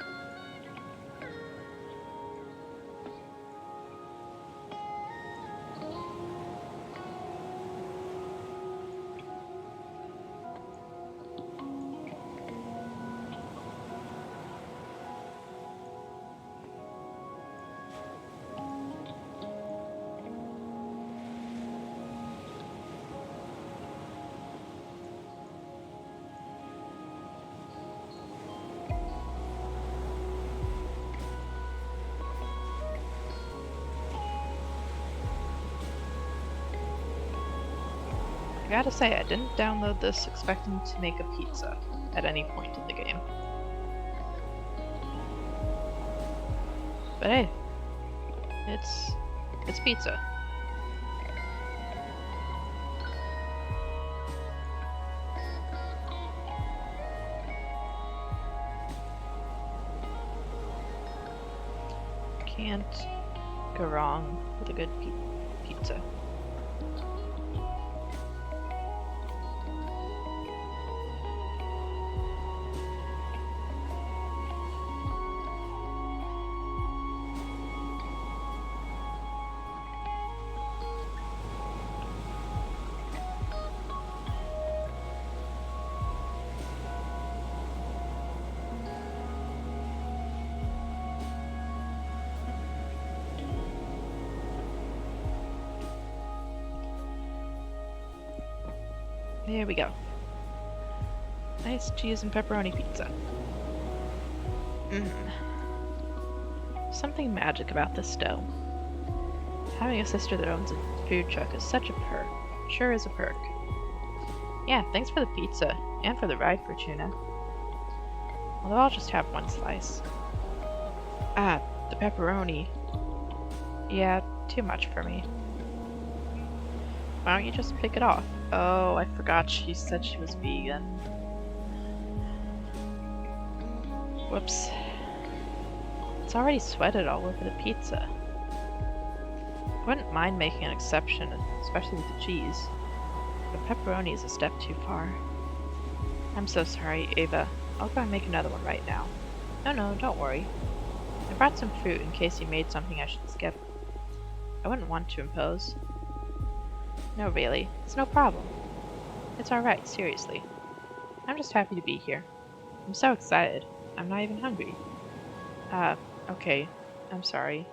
I gotta say, I didn't download this expecting to make a pizza at any point in the game. But hey, it's pizza. Can't go wrong with a good pizza. There we go. Nice cheese and pepperoni pizza. Something magic about this dough. Having a sister that owns a food truck is such a perk. Sure is a perk. Yeah, thanks for the pizza, and for the ride, Fortuna. Although I'll just have one slice. Ah, the pepperoni. Yeah, too much for me. Why don't you just pick it off? Oh, I forgot she said she was vegan. Whoops. It's already sweated all over the pizza. I wouldn't mind making an exception, especially with the cheese. But pepperoni is a step too far. I'm so sorry, Ava. I'll go and make another one right now. No, don't worry. I brought some fruit in case you made something I should skip. I wouldn't want to impose. No, really. It's no problem. It's alright, seriously. I'm just happy to be here. I'm so excited. I'm not even hungry. Okay. I'm sorry.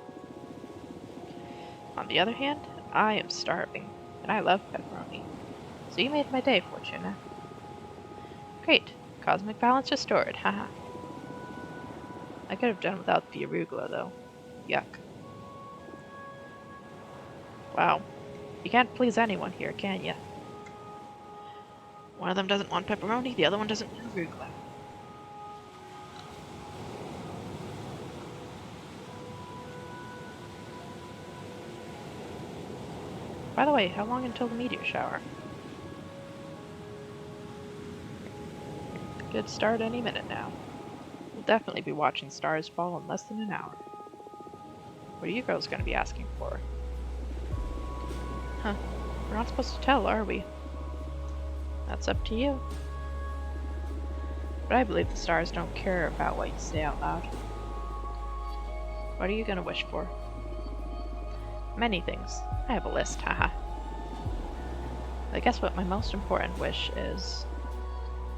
On the other hand, I am starving. and I love pepperoni. So you made my day, Fortuna. Great. Cosmic balance restored, haha. I could have done without the arugula, though. Yuck. Wow. You can't please anyone here, can ya? One of them doesn't want pepperoni, the other one doesn't want arugula. By the way, how long until the meteor shower? Could start any minute now. We'll definitely be watching stars fall in less than an hour. What are you girls going to be asking for? Huh. We're not supposed to tell, are we? That's up to you. But I believe the stars don't care about what you say out loud. What are you going to wish for? Many things. I have a list, haha. I guess what my most important wish is...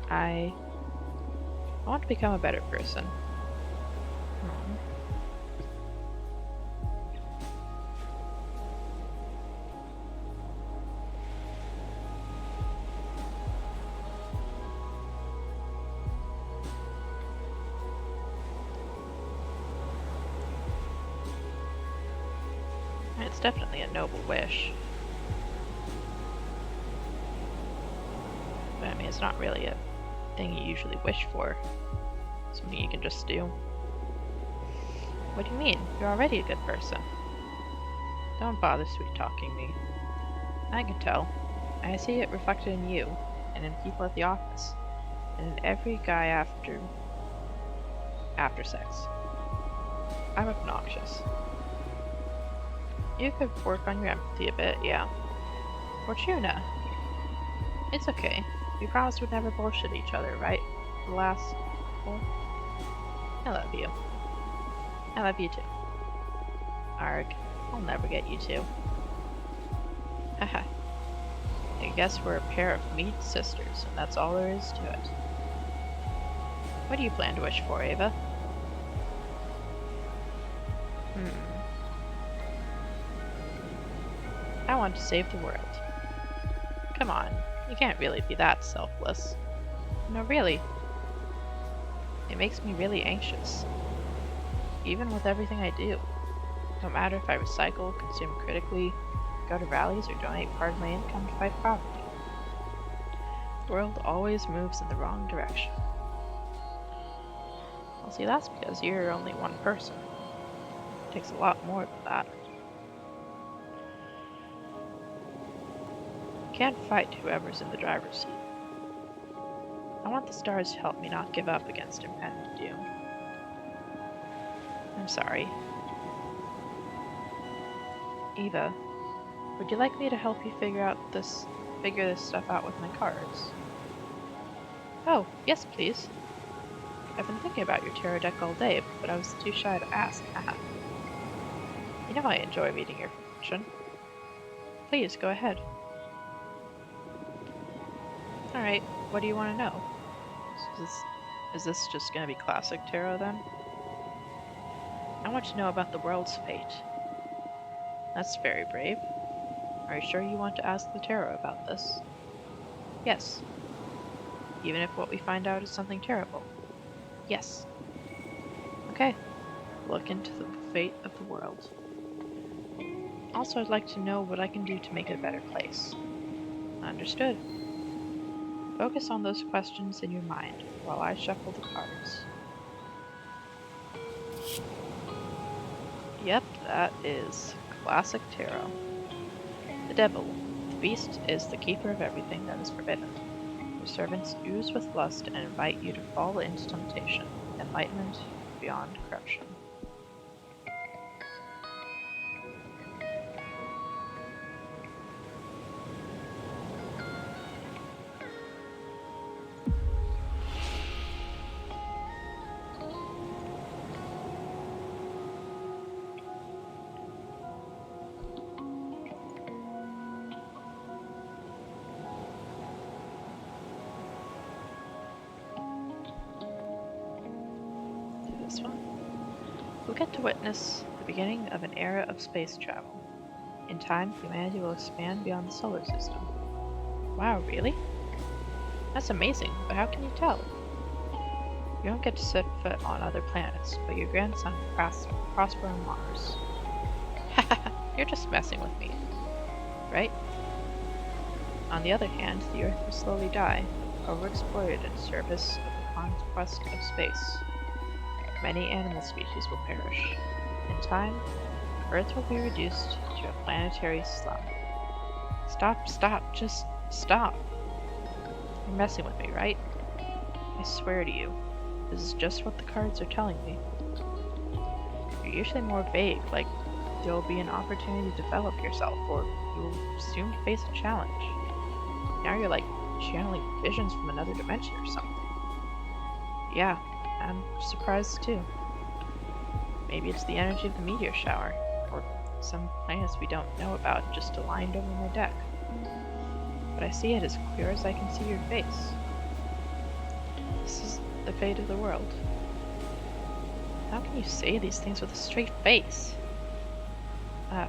I want to become a better person. It's definitely a noble wish. But I mean, it's not really a thing you usually wish for. Something you can just do. What do you mean? You're already a good person. Don't bother sweet-talking me. I can tell. I see it reflected in you, and in people at the office, and in every guy after sex. I'm obnoxious. You could work on your empathy a bit, yeah. Fortuna. It's okay. We promised we'd never bullshit each other, right? The last... Well, I love you. I love you too. Arg. I'll never get you two. Haha. I guess we're a pair of meat sisters, and that's all there is to it. What do you plan to wish for, Ava? I want to save the world. Come on, you can't really be that selfless. No, really. It makes me really anxious. Even with everything I do. No matter if I recycle, consume critically, go to rallies, or donate part of my income to fight poverty. The world always moves in the wrong direction. Well, see, that's because you're only one person. It takes a lot more than that. You can't fight whoever's in the driver's seat. I want the stars to help me not give up against impending doom. I'm sorry. Eva, would you like me to help you figure this stuff out with my cards? Oh, yes please. I've been thinking about your tarot deck all day, but I was too shy to ask, haha. You know I enjoy reading your fortune. Please, go ahead. Alright, what do you want to know? Is this just gonna be classic tarot then? I want to know about the world's fate. That's very brave. Are you sure you want to ask the tarot about this? Yes. Even if what we find out is something terrible? Yes. Okay. Look into the fate of the world. Also, I'd like to know what I can do to make it a better place. Understood. Focus on those questions in your mind while I shuffle the cards. Yep, that is classic tarot. The devil. The beast is the keeper of everything that is forbidden. Your servants ooze with lust and invite you to fall into temptation, enlightenment beyond corruption. This one. We'll get to witness the beginning of an era of space travel. In time, humanity will expand beyond the solar system. Wow, really? That's amazing, but how can you tell? You don't get to set foot on other planets, but your grandson will prosper on Mars. Haha, you're just messing with me, right? On the other hand, the Earth will slowly die, overexploited in service of the conquest of space. Many animal species will perish. In time, Earth will be reduced to a planetary slum. Stop, just stop. You're messing with me, right? I swear to you, this is just what the cards are telling me. You're usually more vague, like there will be an opportunity to develop yourself, or you will soon face a challenge. Now you're like channeling visions from another dimension or something. Yeah, I'm surprised too. Maybe it's the energy of the meteor shower, or some planets we don't know about just aligned over my deck. But I see it as clear as I can see your face. This is the fate of the world. How can you say these things with a straight face? You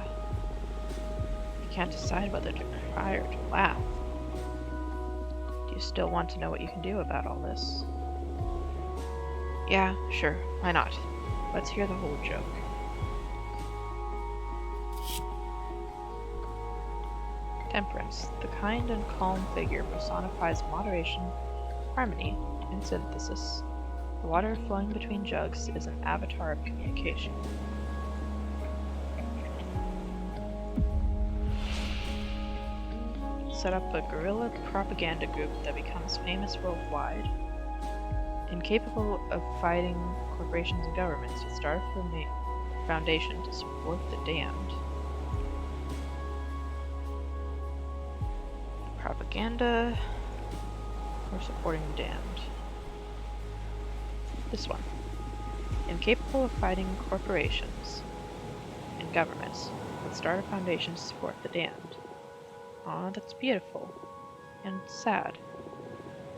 can't decide whether to cry or to laugh. Do you still want to know what you can do about all this? Yeah, sure, why not? Let's hear the whole joke. Temperance, the kind and calm figure, personifies moderation, harmony, and synthesis. The water flowing between jugs is an avatar of communication. Set up a guerrilla propaganda group that becomes famous worldwide. Incapable of fighting corporations and governments, you start a foundation to support the damned. Propaganda or supporting the damned. This one. Incapable of fighting corporations and governments, but start a foundation to support the damned. Aw, that's beautiful. And sad.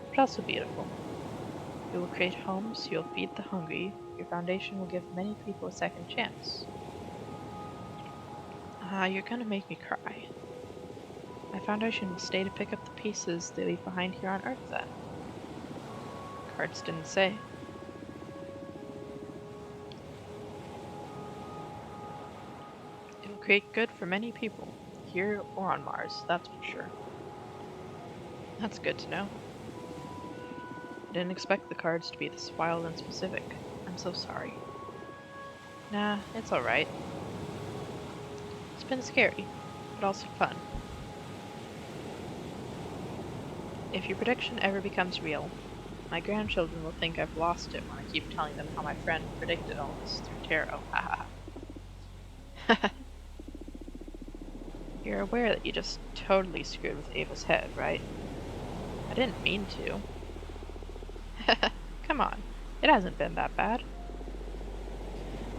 But also beautiful. You will create homes, you'll feed the hungry, your foundation will give many people a second chance. You're gonna make me cry. My foundation will stay to pick up the pieces they leave behind here on Earth then. Cards didn't say. It will create good for many people, here or on Mars, that's for sure. That's good to know. I didn't expect the cards to be this wild and specific. I'm so sorry. Nah, it's alright. It's been scary, but also fun. If your prediction ever becomes real, my grandchildren will think I've lost it when I keep telling them how my friend predicted all this through tarot. Haha. You're aware that you just totally screwed with Ava's head, right? I didn't mean to. Come on, it hasn't been that bad.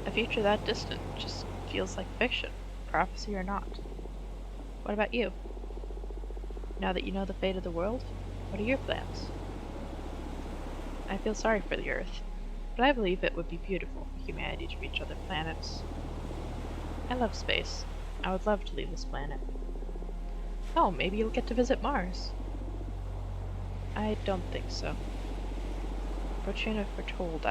A future that distant just feels like fiction, prophecy or not. What about you? Now that you know the fate of the world, what are your plans? I feel sorry for the Earth, but I believe it would be beautiful for humanity to reach other planets. I love space. I would love to leave this planet. Oh, maybe you'll get to visit Mars. I don't think so. Fortuna foretold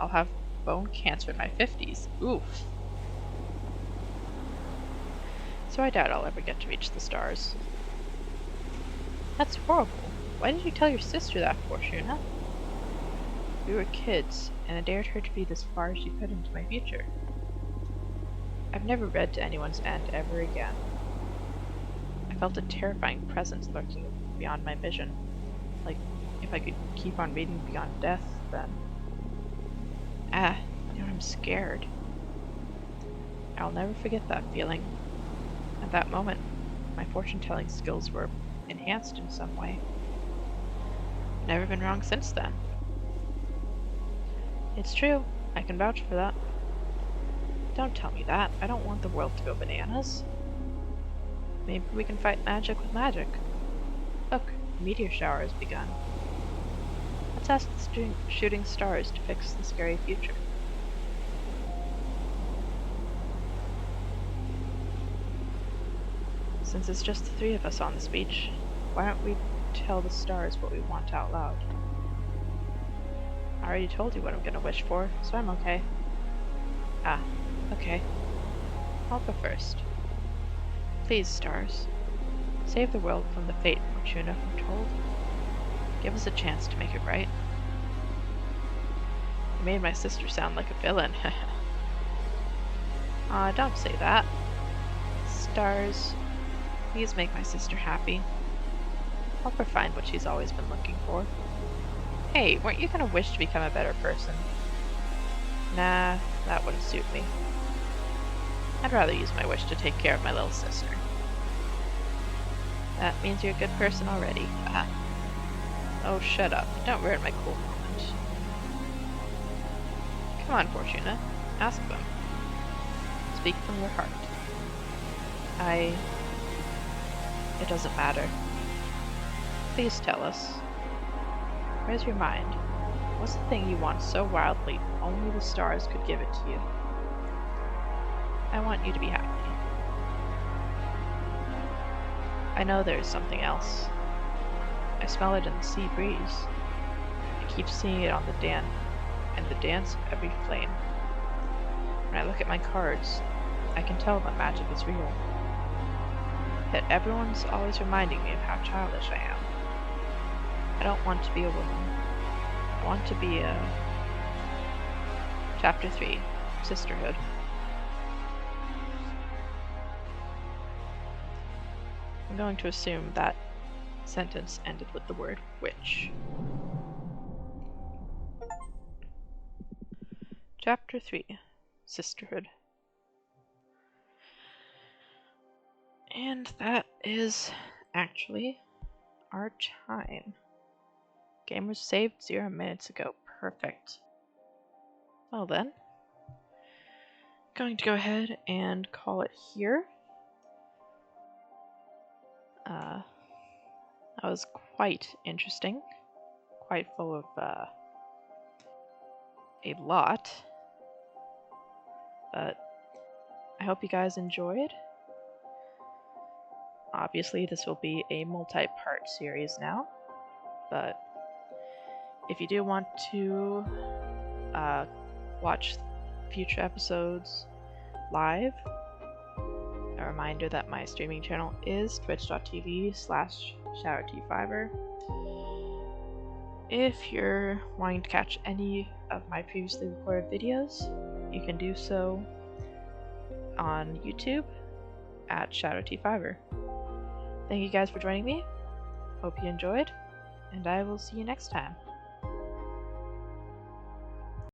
I'll have bone cancer in my 50s. Oof. So I doubt I'll ever get to reach the stars. That's horrible. Why did you tell your sister that, Fortuna? We were kids, and I dared her to be this far as she could into my future. I've never read to anyone's end ever again. I felt a terrifying presence lurking beyond my vision. Like, if I could keep on reading beyond death, then... I'm scared. I'll never forget that feeling. At that moment, my fortune-telling skills were enhanced in some way. Never been wrong since then. It's true. I can vouch for that. Don't tell me that. I don't want the world to go bananas. Maybe we can fight magic with magic. Look, the meteor shower has begun. Let's ask the shooting stars to fix the scary future. Since it's just the three of us on this beach, why don't we tell the stars what we want out loud? I already told you what I'm gonna wish for, so I'm okay. Ah, okay. I'll go first. Please, stars. Save the world from the fate and fortuna foretold. Give us a chance to make it right. You made my sister sound like a villain. Don't say that. Stars, please make my sister happy. Help her find what she's always been looking for. Hey, weren't you gonna wish to become a better person? Nah, that wouldn't suit me. I'd rather use my wish to take care of my little sister. That means you're a good person already. Ah. Oh, shut up. Don't ruin my cool moment. Come on, Fortuna. Ask them. Speak from your heart. It doesn't matter. Please tell us. Where's your mind? What's the thing you want so wildly only the stars could give it to you? I want you to be happy. I know there is something else. I smell it in the sea breeze. I keep seeing it on the dance of every flame. When I look at my cards, I can tell that magic is real. Yet everyone's always reminding me of how childish I am. I don't want to be a woman. I want to be a... Chapter 3, Sisterhood. I'm going to assume that sentence ended with the word witch. Chapter 3, Sisterhood. And that is actually our time. Game was saved 0 minutes ago. Perfect. Well then, going to go ahead and call it here. That was quite interesting. Quite full of a lot. But I hope you guys enjoyed. Obviously, this will be a multi-part series now. But if you do want to watch future episodes live, a reminder that my streaming channel is twitch.tv/ShadowTFiber. If you're wanting to catch any of my previously recorded videos, you can do so on YouTube at ShadowTFiber. Thank you guys for joining me. Hope you enjoyed, and I will see you next time.